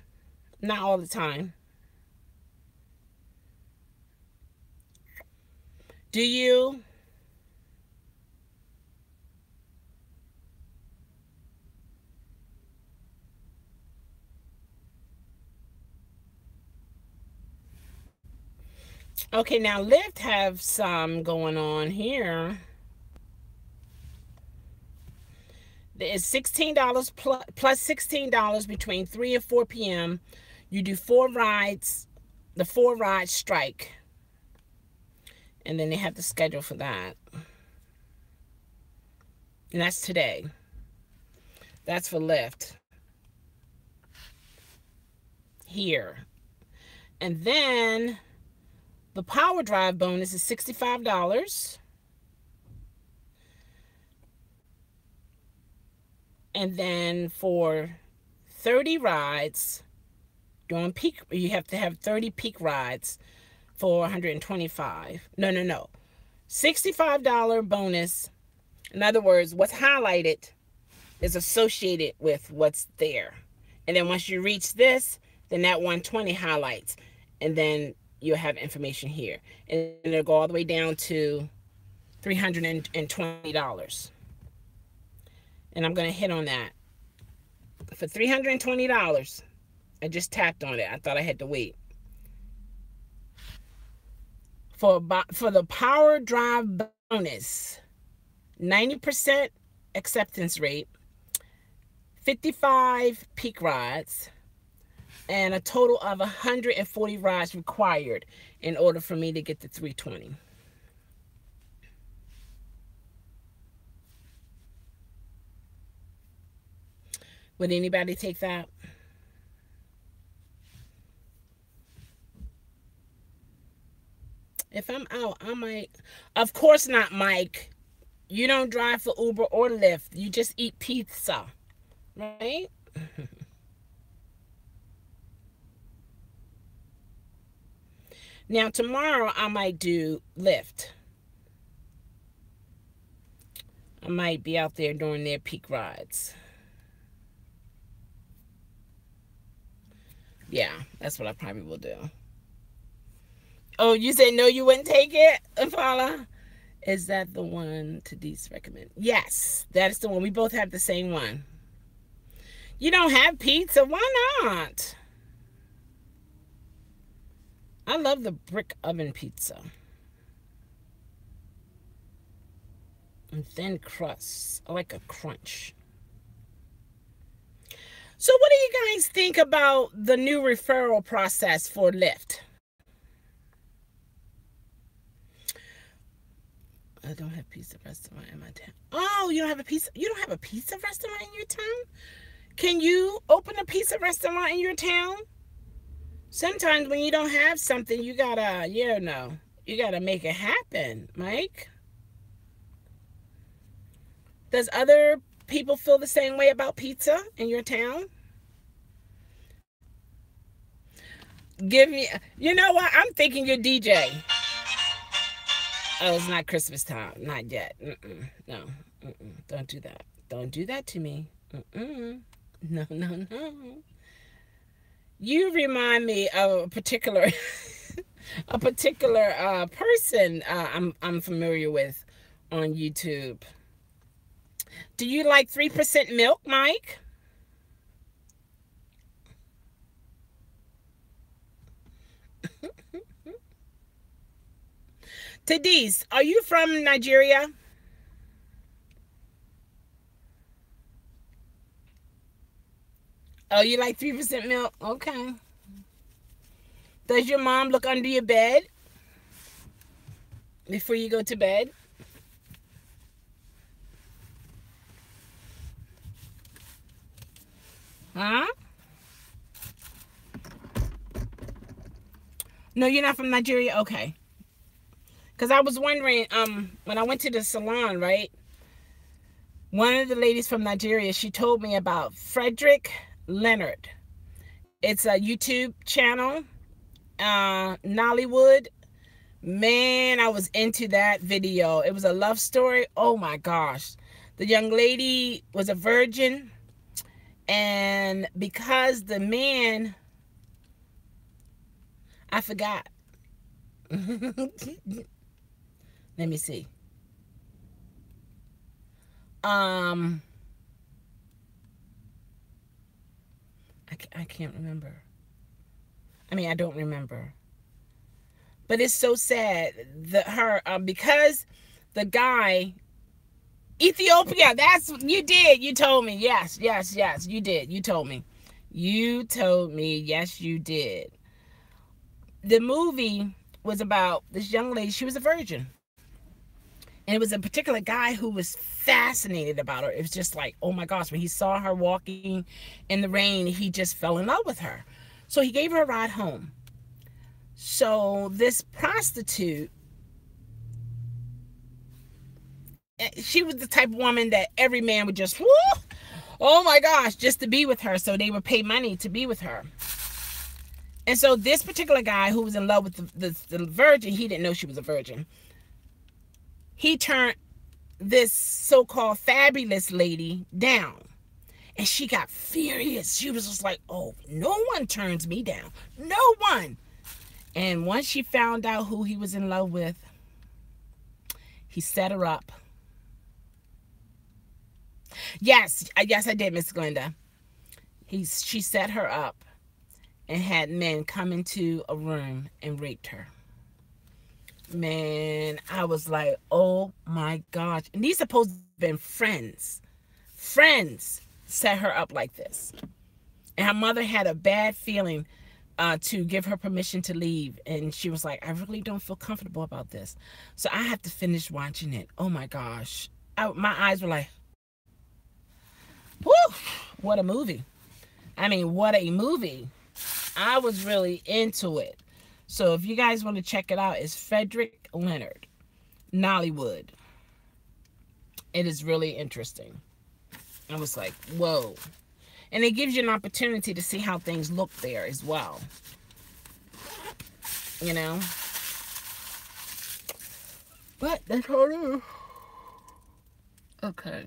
Not all the time. Do you? Okay, now Lyft have some going on here. It's $16 plus $16 between 3 and 4 p.m. You do 4 rides, the 4 ride strike. And then they have the schedule for that. And that's today. That's for Lyft. Here. And then the Power Drive bonus is $65. And then for 30 rides during peak, you have to have 30 peak rides for $125. No. $65 bonus. In other words, what's highlighted is associated with what's there. And then once you reach this, then that 120 highlights. And then you'll have information here. And it'll go all the way down to $320. And I'm going to hit on that. For $320, I just tapped on it. I thought I had to wait. For the Power Drive bonus, 90% acceptance rate, 55 peak rides, and a total of 140 rides required in order for me to get the 320. Would anybody take that? If I'm out, I might. Of course not, Mike. You don't drive for Uber or Lyft. You just eat pizza, right? Now, tomorrow, I might do Lyft. I might be out there during their peak rides. Yeah, that's what I probably will do. Oh, you said no, you wouldn't take it, Paula? Is that the one Tadise recommend? Yes, that is the one. We both have the same one. You don't have pizza? Why not? I love the brick oven pizza. And thin crust. I like a crunch. So what do you guys think about the new referral process for Lyft? I don't have pizza restaurant in my town. Oh, you don't have a pizza? You don't have a pizza restaurant in your town? Can you open a pizza restaurant in your town? Sometimes when you don't have something, you gotta, you gotta make it happen, Mike. Does other people feel the same way about pizza in your town? Give me, you know what? I'm thinking you're DJ. Oh, it's not Christmas time. Not yet. No. Don't do that. Don't do that to me. No. You remind me of a particular person I'm familiar with on YouTube. Do you like 3% milk, Mike? Tadis, are you from Nigeria? Oh, you like 3% milk? Okay. Does your mom look under your bed before you go to bed? Huh? No, you're not from Nigeria? Okay. Because I was wondering, when I went to the salon, right? One of the ladies from Nigeria, she told me about Frederick Leonard. It's a YouTube channel, Nollywood. Man, I was into that video. It was a love story. Oh my gosh. The young lady was a virgin, and because the man, I forgot. Let me see. I can't remember. I mean, I don't remember. But it's so sad that because the guy, Ethiopia, that's, you did. You told me. Yes, you did. You told me. Yes, you did. The movie was about this young lady. She was a virgin. And it was a particular guy who was fascinated about her. It was just like, oh my gosh, when he saw her walking in the rain, he just fell in love with her. So he gave her a ride home. So this prostitute, she was the type of woman that every man would just, whoo, oh my gosh, just to be with her. So they would pay money to be with her. And so this particular guy who was in love with the virgin, he didn't know she was a virgin. He turned this so-called fabulous lady down. And she got furious. She was just like, oh, no one turns me down. No one. And once she found out who he was in love with, he set her up. Yes, I did, Miss Glenda. She set her up and had men come into a room and raped her. Man, I was like, oh my gosh. And these supposed to have been friends. Friends set her up like this. And her mother had a bad feeling to give her permission to leave. And she was like, I really don't feel comfortable about this. So I have to finish watching it. Oh my gosh. My eyes were like, whoo, what a movie. I mean, what a movie. I was really into it. So if you guys want to check it out, it's Frederick Leonard, Nollywood. It is really interesting. I was like, whoa. And it gives you an opportunity to see how things look there as well. You know? But that's all it is. Okay.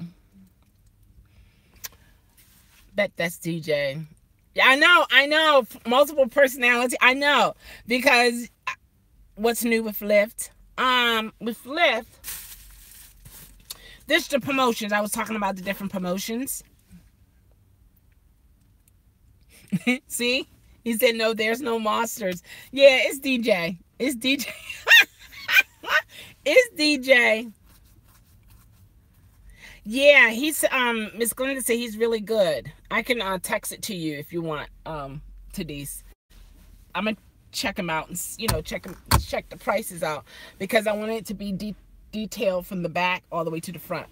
Bet that's DJ. Yeah, I know. Multiple personality. I know. Because what's new with Lyft? With Lyft, this is the promotions. I was talking about the different promotions. See? He said, no, there's no monsters. Yeah, it's DJ. It's DJ. It's DJ. Yeah, he's Miss Glenda said he's really good. I can text it to you if you want, Tadis. I'm gonna check him out and check the prices out because I want it to be detailed from the back all the way to the front.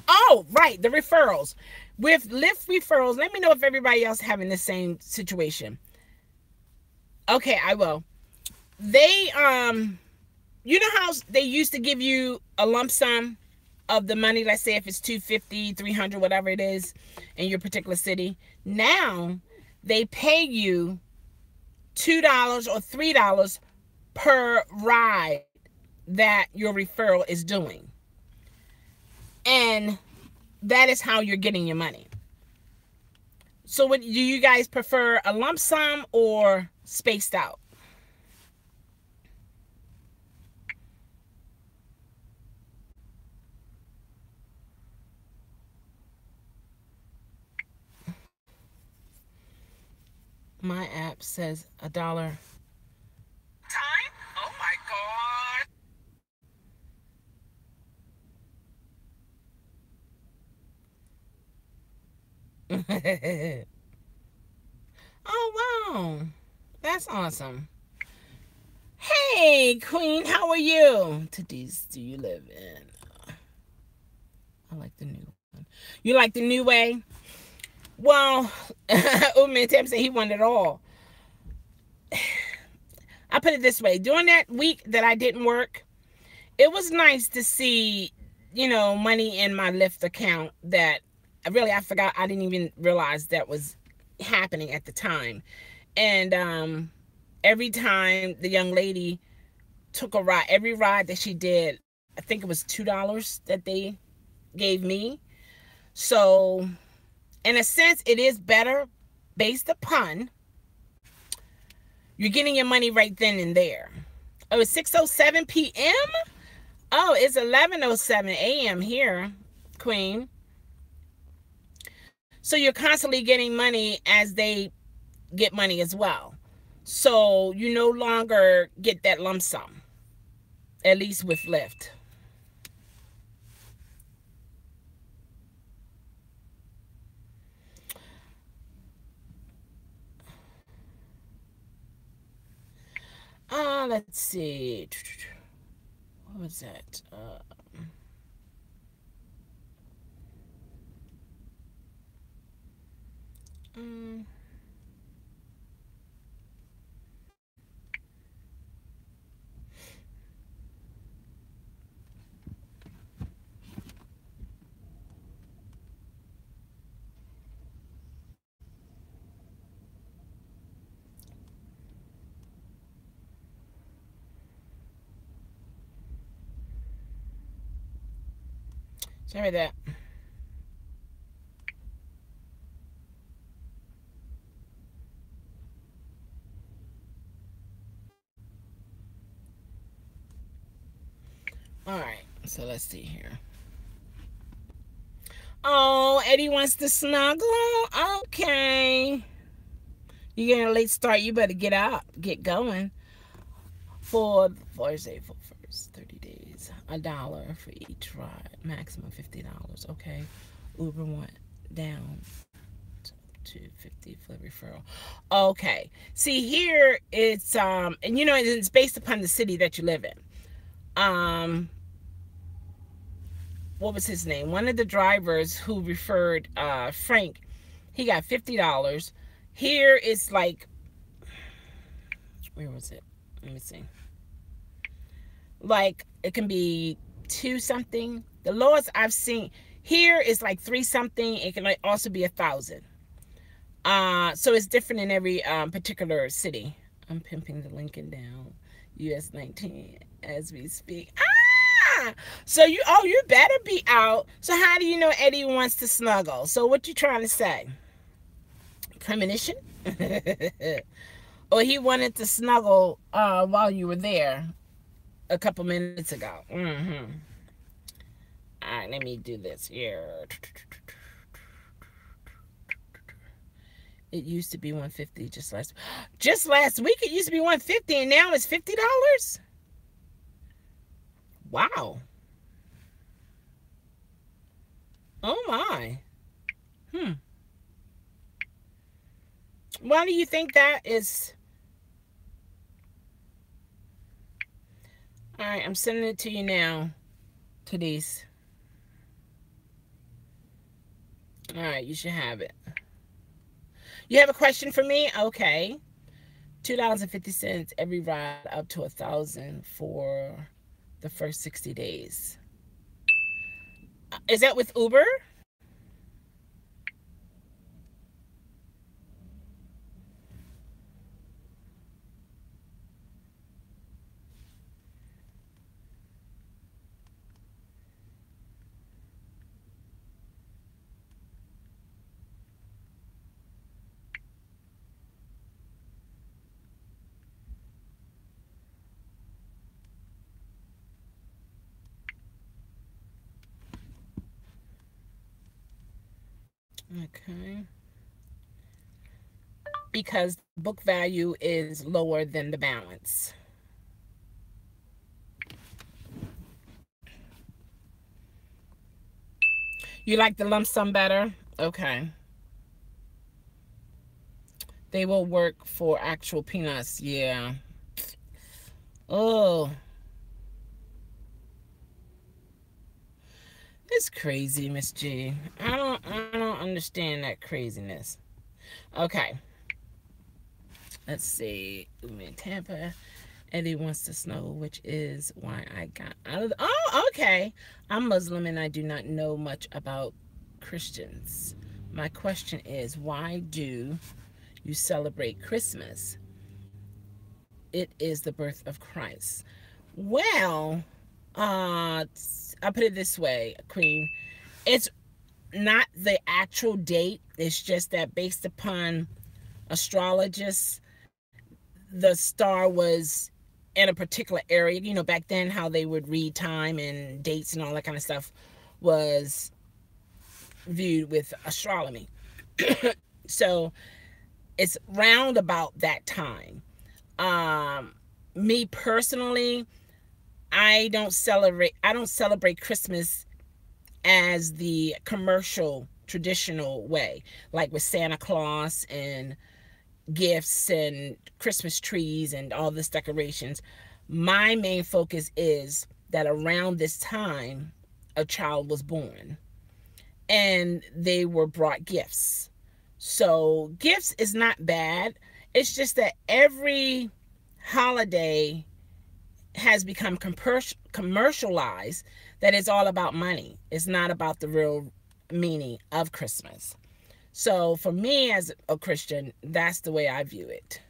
Oh, right, the referrals. With Lyft referrals, let me know if everybody else having the same situation. Okay, I will. They you know how they used to give you a lump sum of the money, let's say if it's $250, $300, whatever it is in your particular city. Now they pay you $2 or $3 per ride that your referral is doing. And that is how you're getting your money. So do you guys prefer a lump sum or spaced out? My app says $1. Time? Oh my God. Oh, wow. That's awesome. Hey, Queen, how are you? Today's do you live in? I like the new one. You like the new way? Well, Uman Tim said he wanted it all. I put it this way. During that week that I didn't work, it was nice to see, money in my Lyft account that I forgot. I didn't even realize that was happening at the time. And every time the young lady took a ride, every ride that she did, I think it was $2 that they gave me. So, in a sense, it is better based upon you're getting your money right then and there. Oh, it's 6:07 p.m.? Oh, it's 11:07 a.m. here, Queen. So you're constantly getting money as they get money as well. So you no longer get that lump sum, at least with Lyft. Let's see. What was that? Um, Sorry that. All right, so let's see here. Oh, Eddie wants to snuggle. Okay. You're getting a late start. You better get out, get going. For first 30 days, $1 for each ride, maximum $50. Okay. Uber went down to 50 for referral. Okay. See, here it's and it's based upon the city that you live in. What was his name? One of the drivers who referred Frank, he got $50. Here it's like, where was it? Let me see. Like it can be 2 something. The lowest I've seen here is like 3 something. It can also be 1,000. So it's different in every particular city. I'm pimping the Lincoln down. US 19 as we speak. So you better be out. So how do you know Eddie wants to snuggle? So what you trying to say? Premonition? Or he wanted to snuggle while you were there a couple minutes ago. All right, let me do this here. It used to be $150 just last week. It used to be $150 and now it's $50. Wow. Oh my. Why do you think that is? All right, I'm sending it to you now. To these. All right, you should have it. You have a question for me? Okay. $2.50 every ride up to 1,000 for the first 60 days. Is that with Uber? Okay. because book value is lower than the balance. You like the lump sum better? Okay. They will work for actual peanuts. Yeah. Oh. It's crazy, Miss G. I don't understand that craziness. Okay. Let's see. I'm in Tampa. Eddie wants to know, which is why I got out of the... Oh, okay. I'm Muslim and I do not know much about Christians. My question is, why do you celebrate Christmas? It is the birth of Christ. Well, I'll put it this way, Queen. It's not the actual date. It's just that based upon astrologists, the star was in a particular area. You know, back then how they would read time and dates and all that kind of stuff was viewed with astronomy. So it's round about that time. Me personally, I don't celebrate Christmas as the commercial traditional way, like with Santa Claus and gifts and Christmas trees and all this decorations. My main focus is that around this time a child was born and they were brought gifts. So gifts is not bad. It's just that every holiday has become commercialized, that it's all about money. It's not about the real meaning of Christmas. So for me as a Christian, that's the way I view it.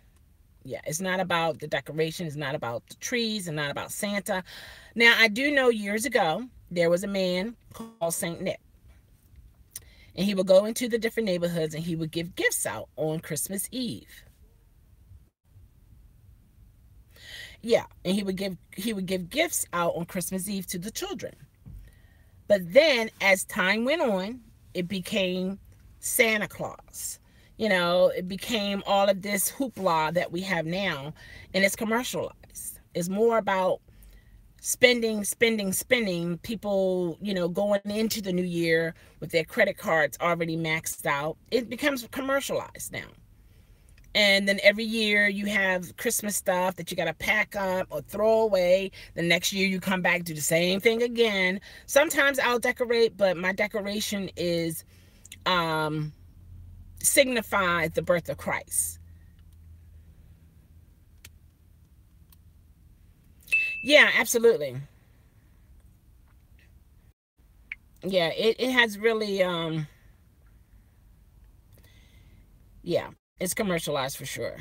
Yeah, it's not about the decoration. It's not about the trees and not about Santa. Now, I do know years ago, there was a man called Saint Nick. And he would go into the different neighborhoods and he would give gifts out on Christmas Eve. Yeah, and he would give gifts out on Christmas Eve to the children. But then as time went on, it became Santa Claus. You know, it became all of this hoopla that we have now, and it's commercialized. It's more about spending. People, you know, going into the new year with their credit cards already maxed out. It becomes commercialized now. And then every year you have Christmas stuff that you got to pack up or throw away. The next year you come back, do the same thing again. Sometimes I'll decorate, but my decoration is signifies the birth of Christ. Yeah, absolutely. Yeah, it has really yeah, it's commercialized for sure.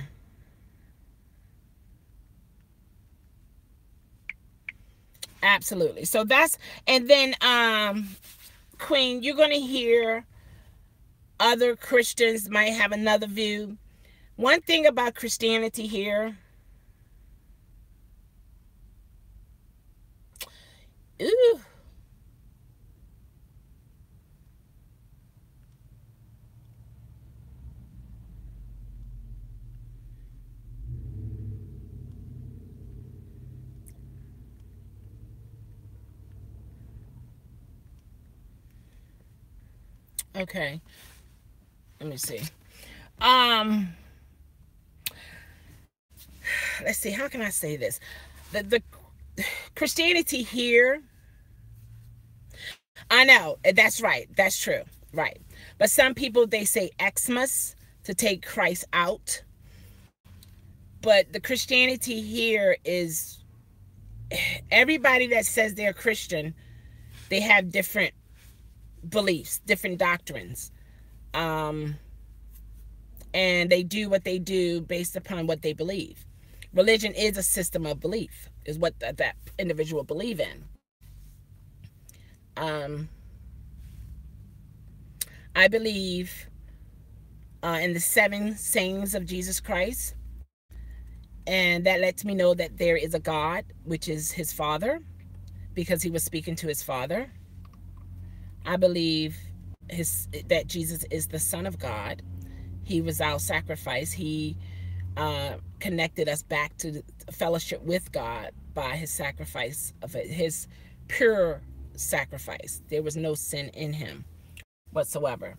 Absolutely. So that's, and then Queen, you're going to hear other Christians might have another view. One thing about Christianity here, ooh, okay, let me see. Um, let's see, how can I say this? The Christianity here, I know, that's right, that's true, right. But some people, they say Xmas to take Christ out. But the Christianity here is, everybody that says they're Christian, they have different beliefs, different doctrines. And they do what they do based upon what they believe. Religion is a system of belief, is what that individual believe in. I believe in the 7 sayings of Jesus Christ, and that lets me know that there is a God, which is his Father, because he was speaking to his Father. I believe that Jesus is the Son of God. He was our sacrifice. He connected us back to fellowship with God by his sacrifice, of his pure sacrifice. There was no sin in him whatsoever.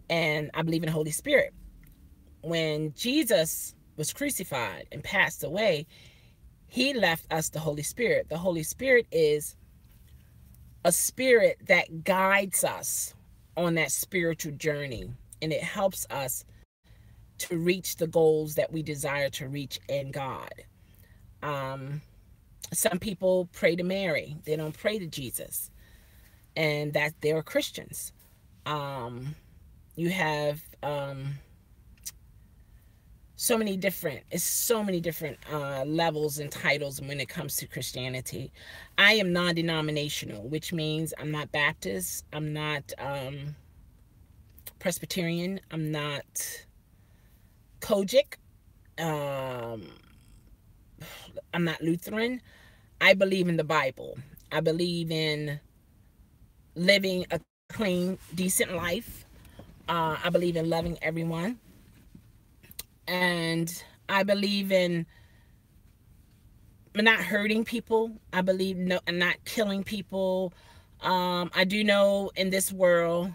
And I believe in the Holy Spirit. When Jesus was crucified and passed away, he left us the Holy Spirit. The Holy Spirit is a spirit that guides us on that spiritual journey, and it helps us to reach the goals that we desire to reach in God. Some people pray to Mary. They don't pray to Jesus, and that they're Christians. You have so many different levels and titles when it comes to Christianity. I am non-denominational, which means I'm not Baptist, I'm not Presbyterian, I'm not Kojic, I'm not Lutheran. I believe in the Bible. I believe in living a clean, decent life. I believe in loving everyone. And I believe in not hurting people. I believe not killing people. I do know in this world.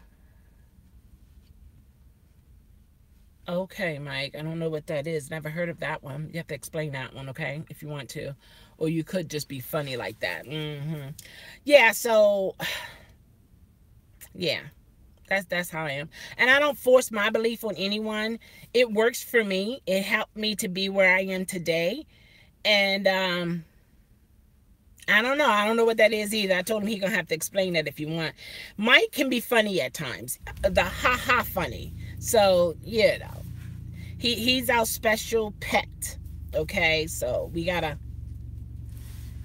Okay, Mike, I don't know what that is. Never heard of that one. You have to explain that one, okay, if you want to. Or you could just be funny like that. Yeah, so, yeah. That's how I am. And I don't force my belief on anyone. It works for me. It helped me to be where I am today. And I don't know. I don't know what that is either. I told him he's going to have to explain that if you want. Mike can be funny at times. The ha-ha funny. So, you know. He's our special pet. Okay? So, we got to,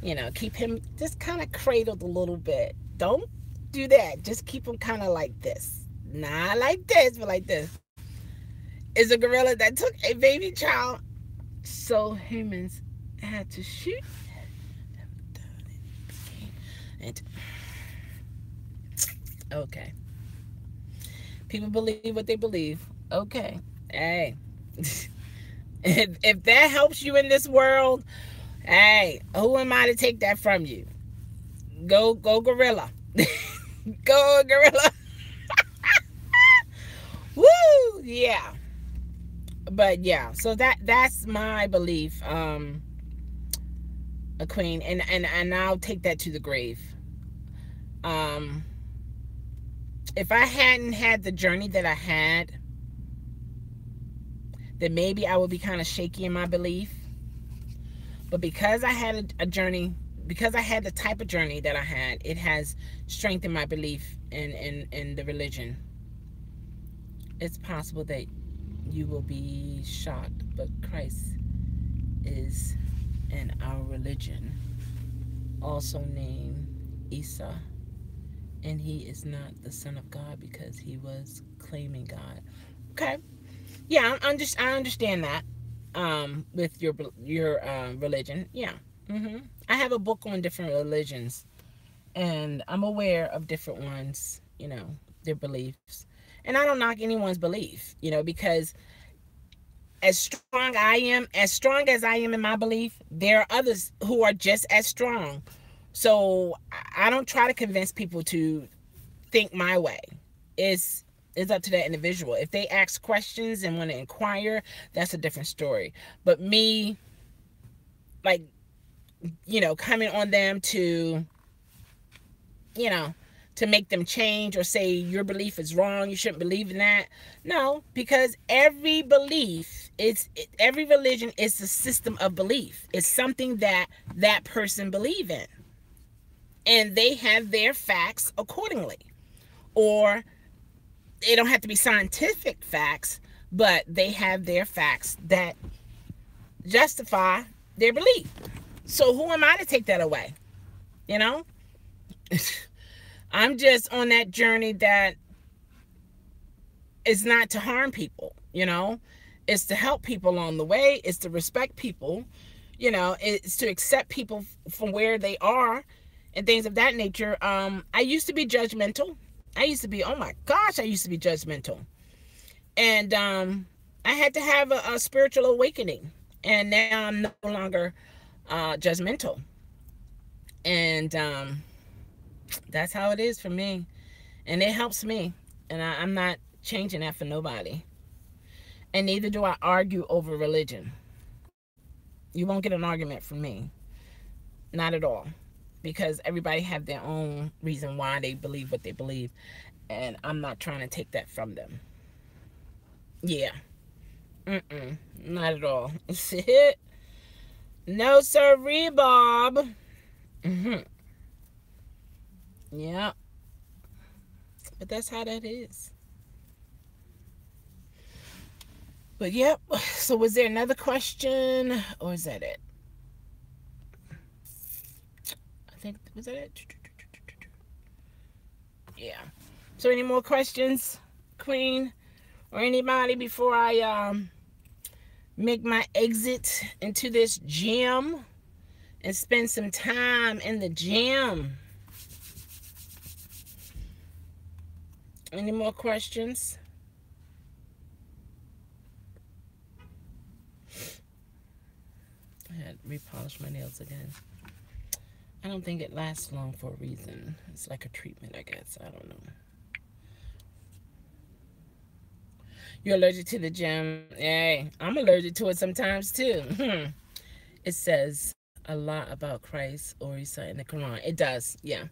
you know, keep him just kind of cradled a little bit. Don't do that. Just keep him kind of like this. Not like this, but like this. Is a gorilla that took a baby child, so humans had to shoot and okay. People believe what they believe. Okay. Hey. if that helps you in this world, hey, who am I to take that from you? Go gorilla. Go gorilla. Woo, yeah. But yeah, so that's my belief, a queen, and I'll take that to the grave. If I hadn't had the journey that I had, then maybe I would be kind of shaky in my belief. But because I had a journey, because I had the type of journey that I had, it has strengthened my belief in the religion. It's possible that you will be shocked, but Christ is in our religion also named Isa, and he is not the Son of God because he was claiming God. Okay, yeah, I understand that. With your religion, yeah. I have a book on different religions, and I'm aware of different ones, you know, their beliefs. And I don't knock anyone's belief, you know, because as strong as I am in my belief, there are others who are just as strong. So I don't try to convince people to think my way. It's up to that individual. If they ask questions and want to inquire, that's a different story. But me, like, you know, coming on them to, you know, to make them change or say your belief is wrong, you shouldn't believe in that. No, because every religion is a system of belief. It's something that that person believe in, and they have their facts accordingly. Or they don't have to be scientific facts, but they have their facts that justify their belief. So who am I to take that away? You know? I'm just on that journey that is not to harm people, you know? It's to help people along the way. It's to respect people, you know? It's to accept people from where they are and things of that nature. I used to be judgmental. I used to be, oh my gosh, I used to be judgmental. And I had to have a spiritual awakening, and now I'm no longer judgmental. And that's how it is for me, and it helps me. And I'm not changing that for nobody. And neither do I argue over religion. You won't get an argument from me, not at all, because everybody have their own reason why they believe what they believe, and I'm not trying to take that from them. Yeah. Not at all. No sirree, Bob. Yeah. But that's how that is. But yep. So was there another question, or is that it? I think, was that it? Yeah. So any more questions, Queen, or anybody, before I make my exit into this gym and spend some time in the gym? Any more questions? I had repolished my nails again. I don't think it lasts long for a reason. It's like a treatment, I guess. I don't know. You're allergic to the gym? Hey, I'm allergic to it sometimes too. It says a lot about Christ or Isa in the Quran. It does, yeah.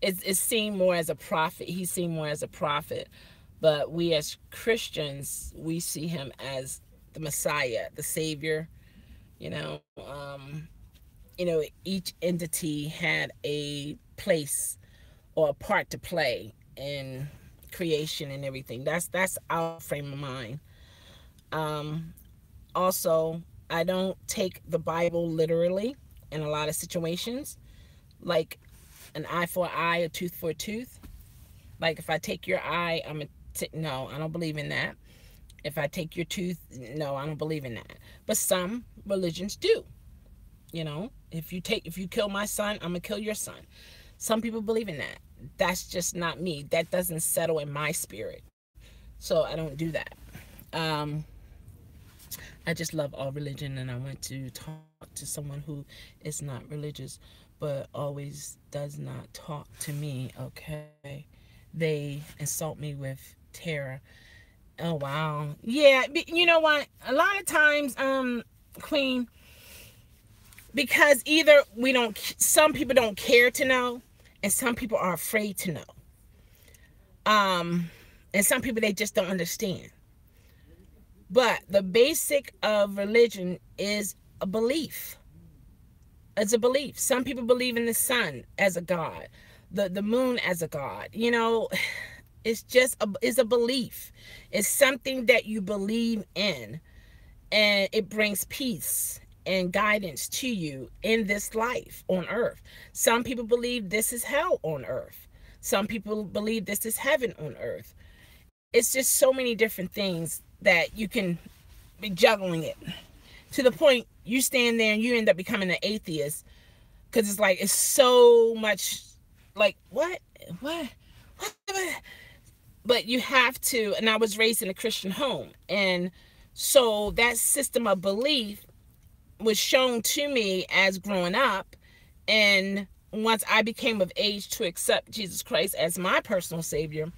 It's seen more as a prophet. He's seen more as a prophet. But we as Christians, we see him as the Messiah, the Savior. You know, each entity had a place or a part to play in creation and everything. That's our frame of mind. Also, I don't take the Bible literally in a lot of situations, like an eye for an eye, a tooth for a tooth. Like if I take your eye, no, I don't believe in that. If I take your tooth, no, I don't believe in that. But some religions do. You know, if you kill my son, I'm gonna kill your son. Some people believe in that. That's just not me. That doesn't settle in my spirit. So I don't do that. I just love all religion, and I went to talk to someone who is not religious, but always does not talk to me, okay? They insult me with terror. Oh, wow. Yeah, you know what? A lot of times, Queen, because either some people don't care to know, and some people are afraid to know. And some people, they just don't understand. But the basic of religion is a belief. It's a belief. Some people believe in the sun as a god, the moon as a god. You know, it's a belief. It's something that you believe in, and it brings peace and guidance to you in this life on earth. Some people believe this is hell on earth. Some people believe this is heaven on earth. It's just so many different things that you can be juggling it to the point you stand there and you end up becoming an atheist, because it's like, it's so much like, what? But you have to. And I was raised in a Christian home, and so that system of belief was shown to me as growing up. And once I became of age to accept Jesus Christ as my personal savior,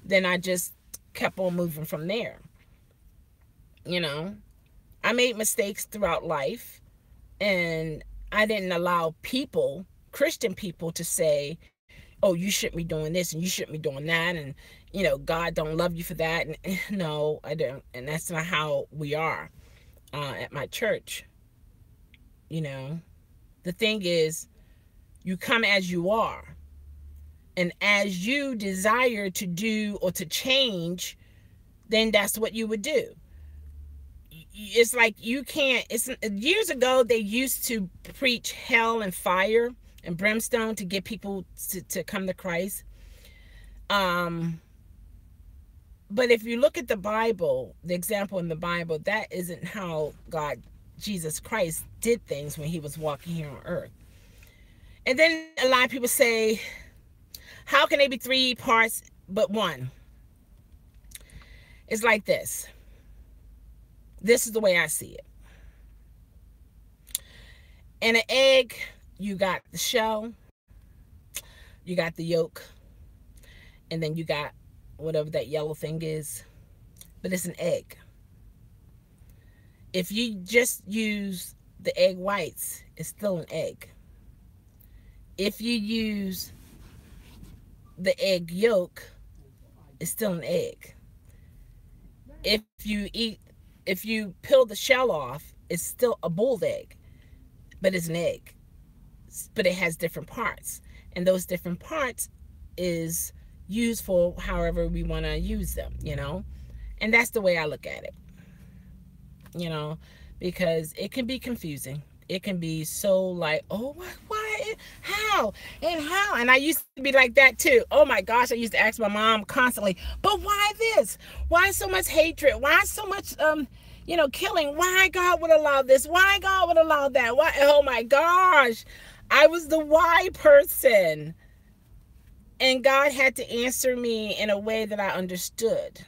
then I just kept on moving from there. You know, I made mistakes throughout life, and I didn't allow people, Christian people, to say, oh, you shouldn't be doing this and you shouldn't be doing that, and you know, God don't love you for that. And no, I don't. And that's not how we are at my church. You know, the thing is, you come as you are, and as you desire to do or to change, then that's what you would do. It's like you can't. It's years ago they used to preach hell and fire and brimstone to get people to come to Christ. But if you look at the Bible, the example in the Bible, that isn't how Jesus Christ did things when he was walking here on earth. And then a lot of people say, how can they be three parts but one? It's like this. This is the way I see it. In an egg, you got the shell, you got the yolk, and then you got whatever that yellow thing is. But it's an egg. If you just use the egg whites, it's still an egg. If you use the egg yolk, it's still an egg. If you peel the shell off, it's still a boiled egg, but it's an egg. But it has different parts, and those different parts is used for however we want to use them, you know. And that's the way I look at it, you know, because it can be confusing. It can be so like, oh, why, how, and how. And I used to be like that too. Oh my gosh, I used to ask my mom constantly, but why this? Why so much hatred? Why so much, you know, killing? Why God would allow this? Why God would allow that? Why? Oh my gosh, I was the why person. And God had to answer me in a way that I understood.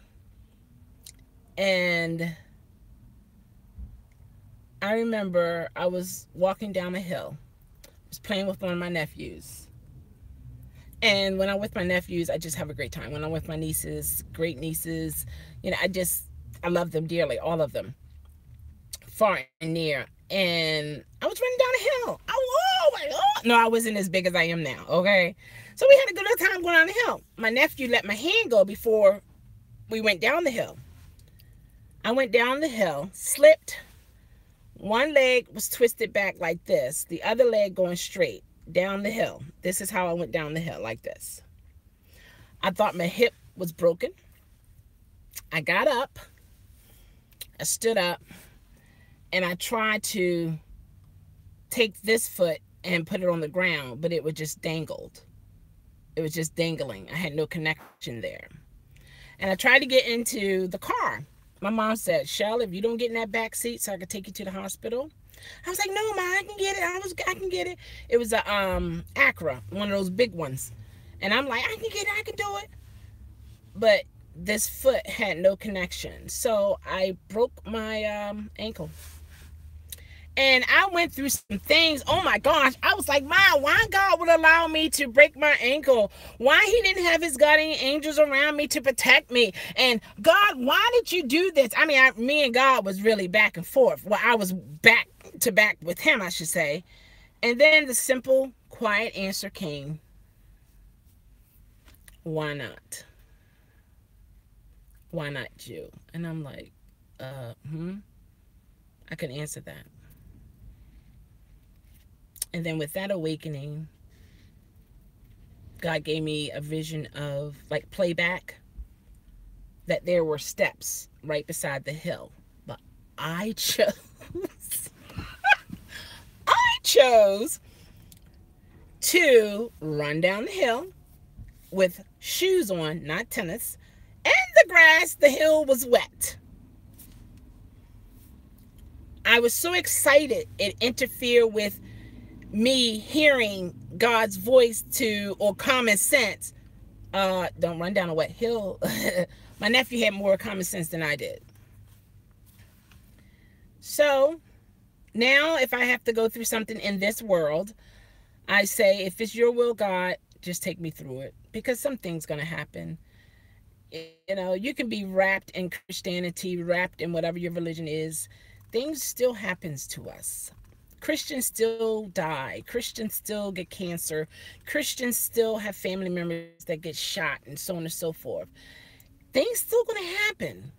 And I remember I was walking down a hill. I was playing with one of my nephews. And when I'm with my nephews, I just have a great time. When I'm with my nieces, great nieces, you know, I love them dearly, all of them, far and near. And I was running down a hill. Oh my God. No, I wasn't as big as I am now, okay? So we had a good time going down the hill. My nephew let my hand go before we went down the hill. I went down the hill, slipped. One leg was twisted back like this. The other leg going straight down the hill. This is how I went down the hill, like this. I thought my hip was broken. I got up. I stood up. And I tried to take this foot and put it on the ground, but it was just dangled. It was just dangling. I had no connection there. And I tried to get into the car. My mom said, Shell, if you don't get in that back seat so I could take you to the hospital. I was like, no, Ma, I can get it. I can get it. It was a Acura, one of those big ones. And I'm like, I can get it. I can do it. But this foot had no connection. So I broke my ankle. And I went through some things. Oh my gosh. I was like, Mom, why God would allow me to break my ankle? Why he didn't have his guardian angels around me to protect me? And God, why did you do this? I mean, me and God was really back and forth. Well, I was back to back with him, I should say. And then the simple, quiet answer came. Why not? Why not you? And I'm like, I could answer that. And then with that awakening, God gave me a vision of like playback, that there were steps right beside the hill. But I chose, I chose to run down the hill with shoes on, not tennis, and the grass, the hill was wet. I was so excited it interfered with me hearing God's voice or common sense. Don't run down a wet hill. My nephew had more common sense than I did. So now if I have to go through something in this world, I say, if it's your will, God, just take me through it, because something's going to happen. You know, you can be wrapped in Christianity, wrapped in whatever your religion is. Things still happens to us. Christians still die. Christians still get cancer. Christians still have family members that get shot, and so on and so forth. Things still going to happen.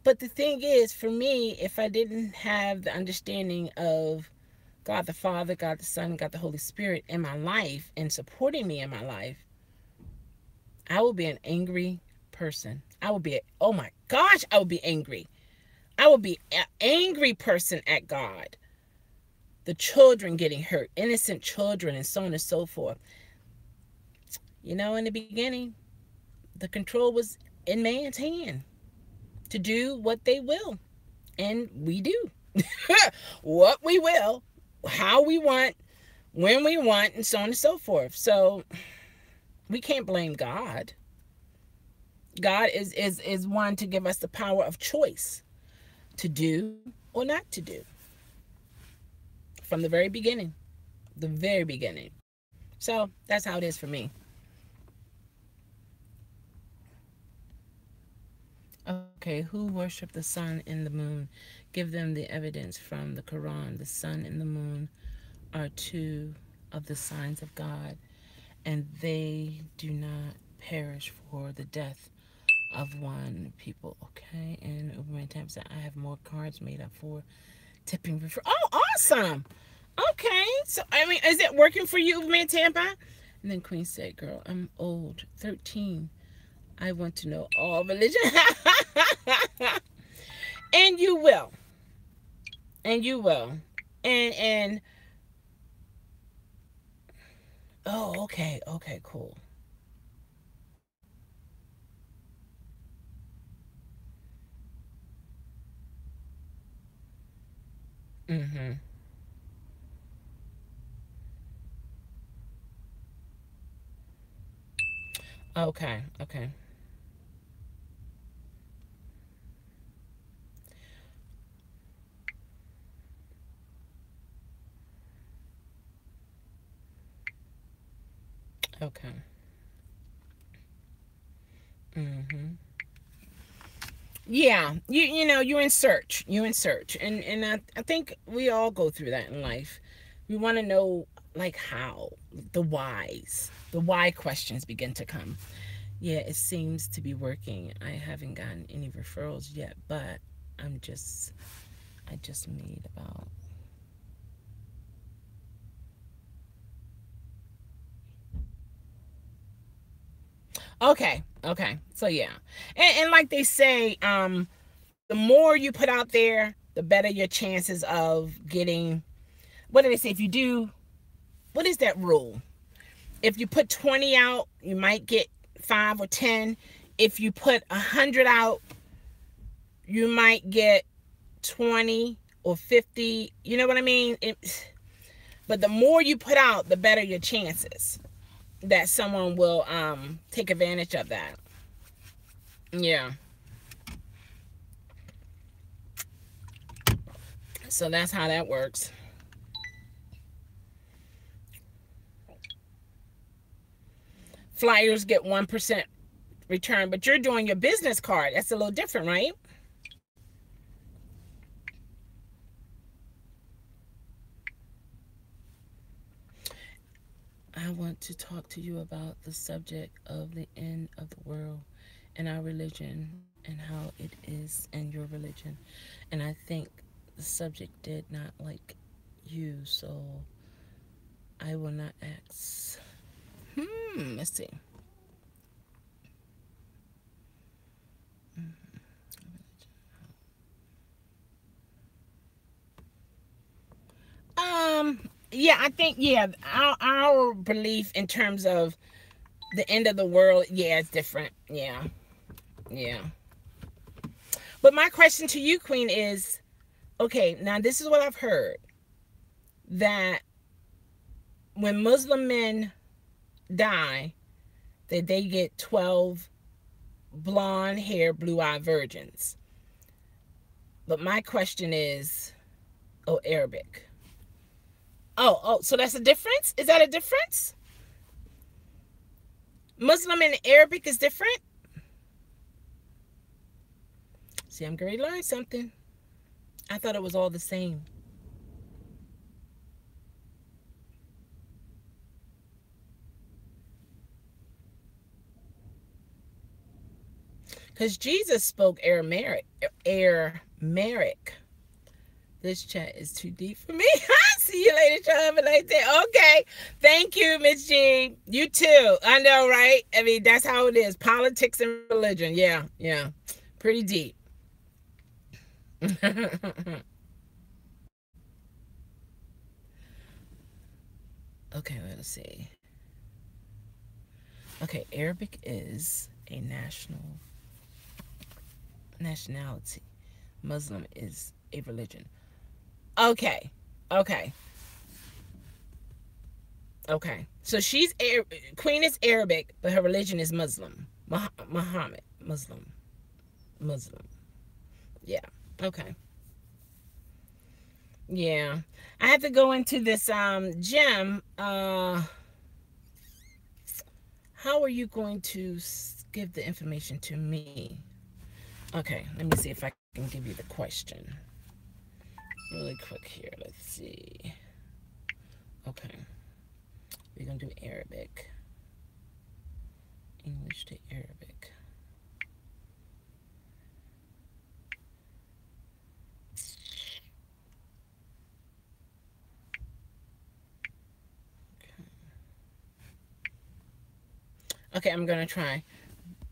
But the thing is, for me, if I didn't have the understanding of God the Father, God the Son, God the Holy Spirit in my life and supporting me in my life, I will be an angry person. I will be, oh my gosh, I will be angry. I will be an angry person at God. The children getting hurt, innocent children, and so on and so forth. You know, in the beginning, the control was in man's hand to do what they will. And we do what we will, how we want, when we want, and so on and so forth. So we can't blame God. God is one to give us the power of choice. to do or not to do from the very beginning. The very beginning. So that's how it is for me. Okay, who worship the sun and the moon? Give them the evidence from the Quran. The sun and the moon are two of the signs of God, and they do not perish for the death of one people. Okay, and Uber and Tampa said, I have more cards made up for tipping. Oh, awesome. Okay, so I mean, is it working for you, Uber and Tampa? And then Queen said, girl, I'm old, 13. I want to know all religion. And you will. And you will. And oh, okay. Okay, cool. Mm-hmm. Okay, okay. Okay. Mm-hmm. Yeah, you know, you're in search. You're in search. And I think we all go through that in life. We want to know, like, how, the whys. The why questions begin to come. Yeah, it seems to be working. I haven't gotten any referrals yet, but I just made about. Okay, okay. So yeah. And like they say, the more you put out there, the better your chances of getting, what do they say? If you do, what is that rule? If you put 20 out, you might get 5 or 10. If you put 100 out, you might get 20 or 50. You know what I mean? But the more you put out, the better your chances that someone will take advantage of that. Yeah. So that's how that works. Flyers get 1% return, but you're doing your business card. That's a little different, right? I want to talk to you about the subject of the end of the world and our religion and how it is in your religion. And I think the subject did not like you, so I will not ask. Let's see. Yeah, I think, yeah, our belief in terms of the end of the world, yeah, it's different. Yeah. Yeah. But my question to you, Queen, is, okay, now this is what I've heard, that when Muslim men die, that they get 12 blonde hair, blue-eyed virgins. But my question is, oh, Arabic. Oh, so that's a difference? Is that a difference? Muslim and Arabic is different? See, I'm going to learn something. I thought it was all the same. Because Jesus spoke Aramaic. This chat is too deep for me. See you later, Charlie. Okay. Thank you, Miss Jean. You too. I know, right? I mean, that's how it is. Politics and religion. Yeah, yeah. Pretty deep. Okay, let's see. Okay, Arabic is a nationality. Muslim is a religion. Okay. So Queen is Arabic, but her religion is Muslim. Muhammad, Muslim. Yeah. Okay. Yeah. I have to go into this gym. How are you going to give the information to me? Okay, let me see if I can give you the question. Really quick here. Let's see. Okay. We're going to do Arabic. English to Arabic. Okay, I'm going to try.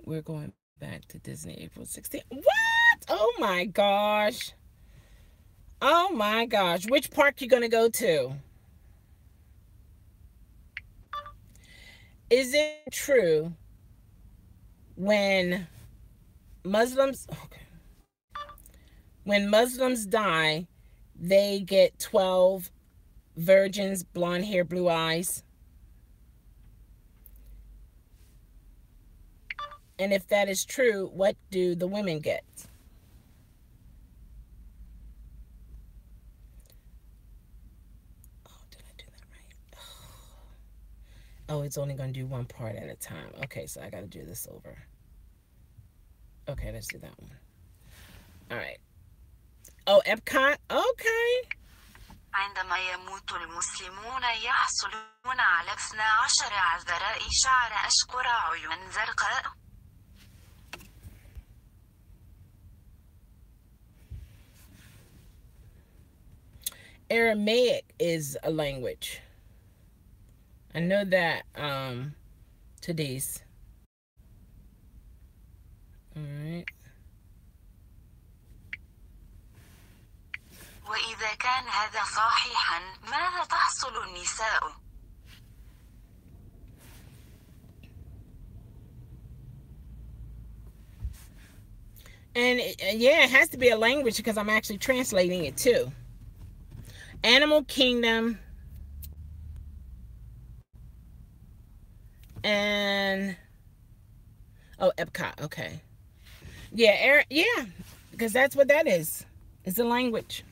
We're going back to Disney April 16th. What? Oh my gosh. Oh my gosh. Which park you going to go to? Is it true when Muslims, okay, when Muslims die, they get 12 virgins, blonde hair, blue eyes? And if that is true, what do the women get? Oh, did I do that right? Oh, it's only going to do one part at a time. Okay, so I got to do this over. Okay, let's do that one. All right. Oh, Epcot? Okay. عندما يموت المسلمون يحصلون على 12 عذراء شعر أشقر عيون زرقاء. Aramaic is a language. I know that today's. All right. وإذا كان هذا صحيحا ماذا تحصل النساء؟ And yeah, it has to be a language because I'm actually translating it too. Animal Kingdom and Epcot. Okay. Yeah, yeah, because that's what that is. It's a language.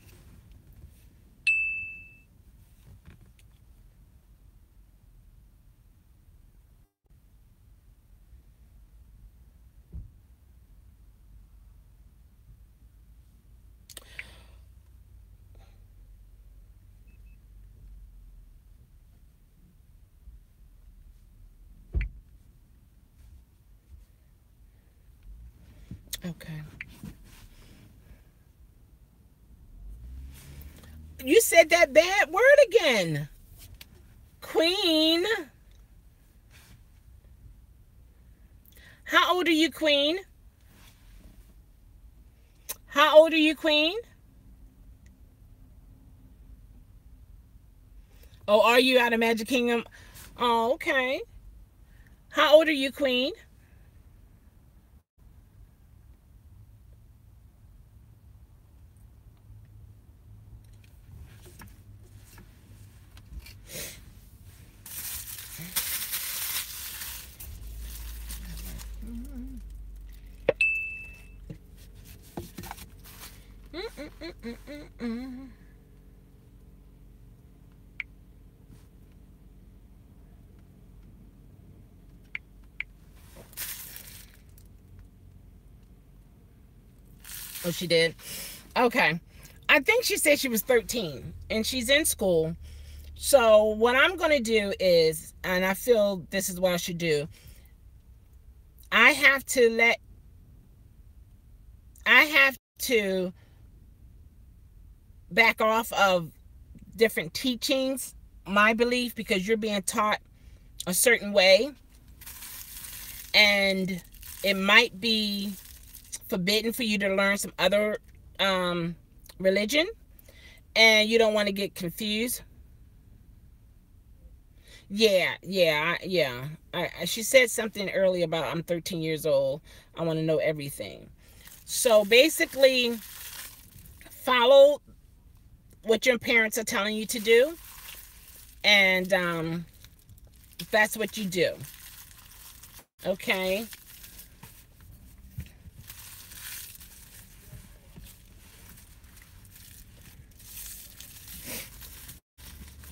Okay. You said that bad word again. Queen. How old are you, Queen? How old are you, Queen? Oh, are you out of Magic Kingdom? Oh, okay. How old are you, Queen? Oh, she did? Okay. I think she said she was 13 and she's in school. So what I'm going to do is, and I feel this is what I should do, I have to back off of different teachings, my belief, because you're being taught a certain way and it might be forbidden for you to learn some other religion and you don't want to get confused. Yeah, she said something earlier about I'm 13 years old. I want to know everything. So basically, follow what your parents are telling you to do, and that's what you do. Okay.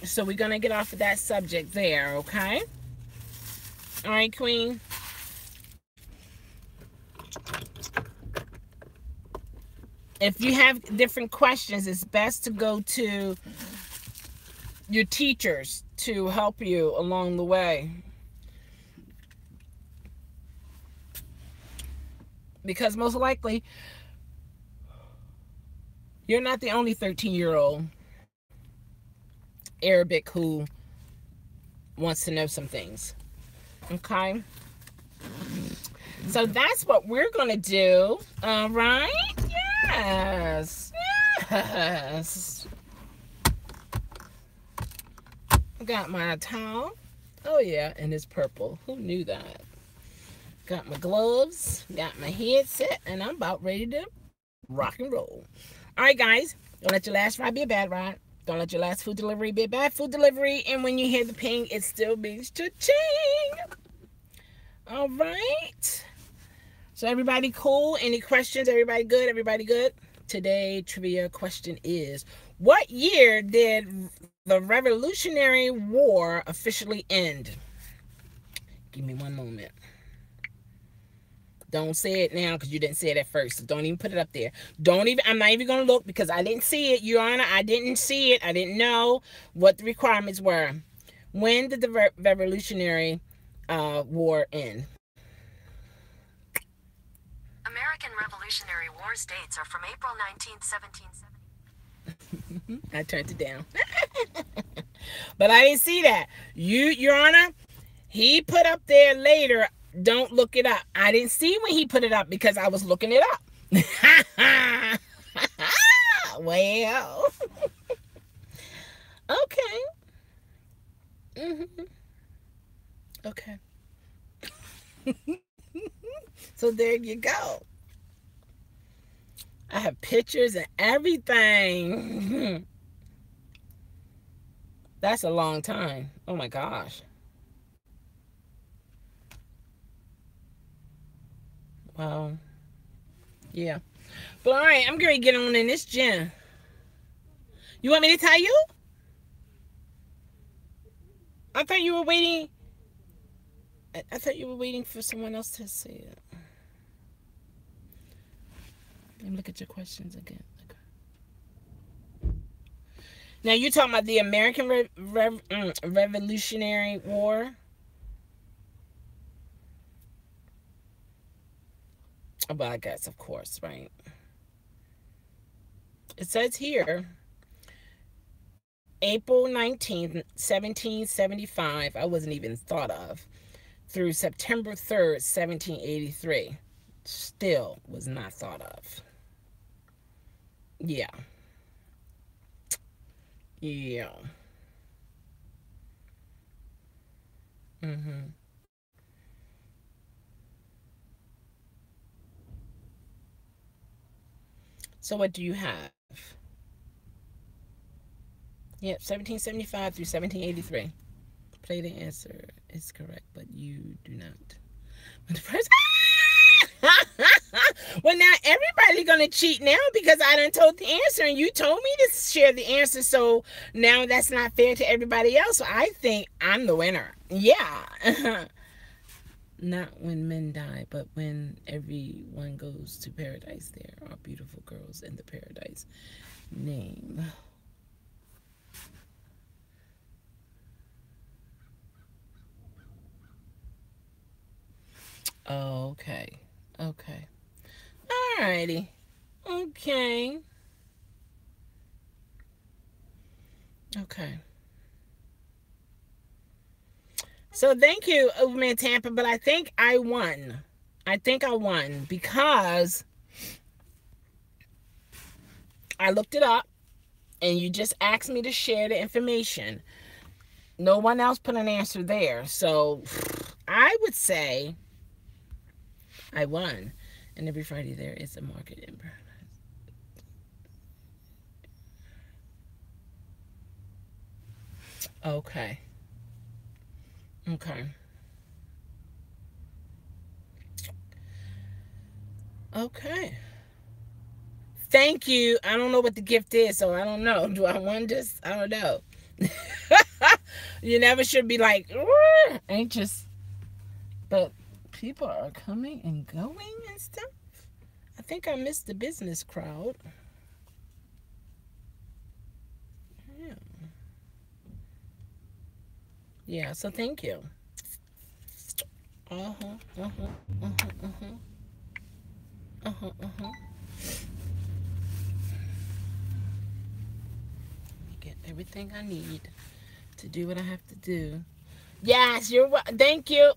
So we're going to get off of that subject there, okay? All right, Queen. If you have different questions, it's best to go to your teachers to help you along the way. Because most likely, you're not the only 13-year-old Arabic who wants to know some things. Okay? So that's what we're going to do. All right? Yes. Yes. Got my towel. Oh, yeah, and it's purple. Who knew that? Got my gloves. Got my headset. And I'm about ready to rock and roll. All right, guys. Don't let your last ride be a bad ride. Don't let your last food delivery be a bad food delivery. And when you hear the ping, it still means cha-ching. All right. So everybody cool? Any questions? Everybody good? Everybody good? Today, trivia question is, what year did the Revolutionary War officially end? Give me one moment. Don't say it now because you didn't say it at first. So don't even put it up there. I'm not even going to look because I didn't see it, Your Honor. I didn't see it. I didn't know what the requirements were. When did the Revolutionary War end? American Revolutionary War's dates are from April 19th, 1770. I turned it down. But I didn't see that. Your Honor, he put up there later, don't look it up. I didn't see when he put it up because I was looking it up. Well. Okay. Okay. So there you go. I have pictures and everything. That's a long time. Oh my gosh. Wow. Yeah. But all right, I'm going to get on in this gym. You want me to tell you? I thought you were waiting. I thought you were waiting for someone else to say it. Let me look at your questions again. Okay. Now, you're talking about the American Revolutionary War? Well, I guess, of course, right? It says here, April 19th, 1775, I wasn't even thought of, through September 3rd, 1783. Still was not thought of. Yeah. Yeah. So what do you have? Yep, 1775 through 1783. Play the answer is correct, but you do not. The first. Well, now everybody's gonna cheat now because I done told the answer and you told me to share the answer. So now that's not fair to everybody else. So I think I'm the winner. Yeah. Not when men die, but when everyone goes to paradise. There are beautiful girls in the paradise. Name. Okay. Okay. Alrighty. Okay. Okay. So thank you, Overman Tampa, but I think I won. I think I won because I looked it up and you just asked me to share the information. No one else put an answer there. So I would say I won. And every Friday there is a market in paradise. Okay. Okay. Okay. Thank you. I don't know what the gift is, so I don't know. Do I want this? I don't know. You never should be like anxious. But people are coming and going and stuff. I think I missed the business crowd. Yeah. Yeah, so thank you. Uh-huh, uh-huh, uh-huh, uh-huh. Uh-huh, uh-huh. Get everything I need to do what I have to do. Yes, thank you.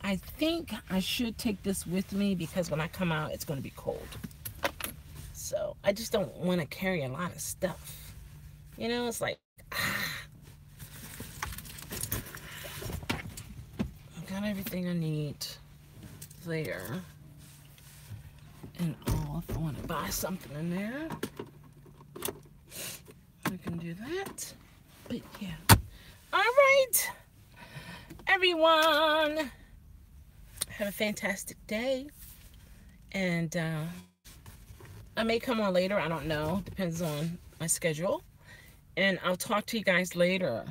I think I should take this with me because when I come out, it's going to be cold. So I just don't want to carry a lot of stuff. You know, it's like, I got everything I need there. And if I want to buy something in there, I can do that. But yeah. All right, everyone. Have a fantastic day. And I may come on later. I don't know. Depends on my schedule. And I'll talk to you guys later.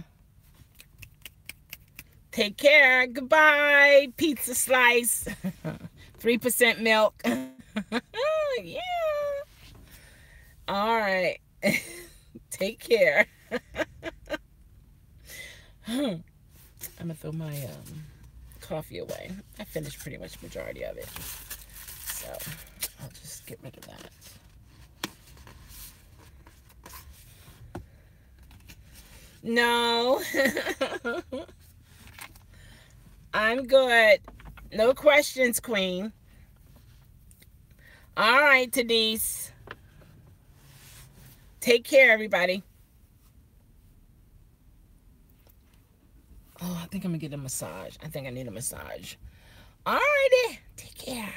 Take care. Goodbye. Pizza slice. 3% milk. Yeah. All right. Take care. I'm going to throw my coffee away. I finished pretty much the majority of it. So I'll just get rid of that. No. I'm good. No questions, Queen. All right, Denise. Take care, everybody. Oh, I think I'm going to get a massage. I think I need a massage. All righty. Take care.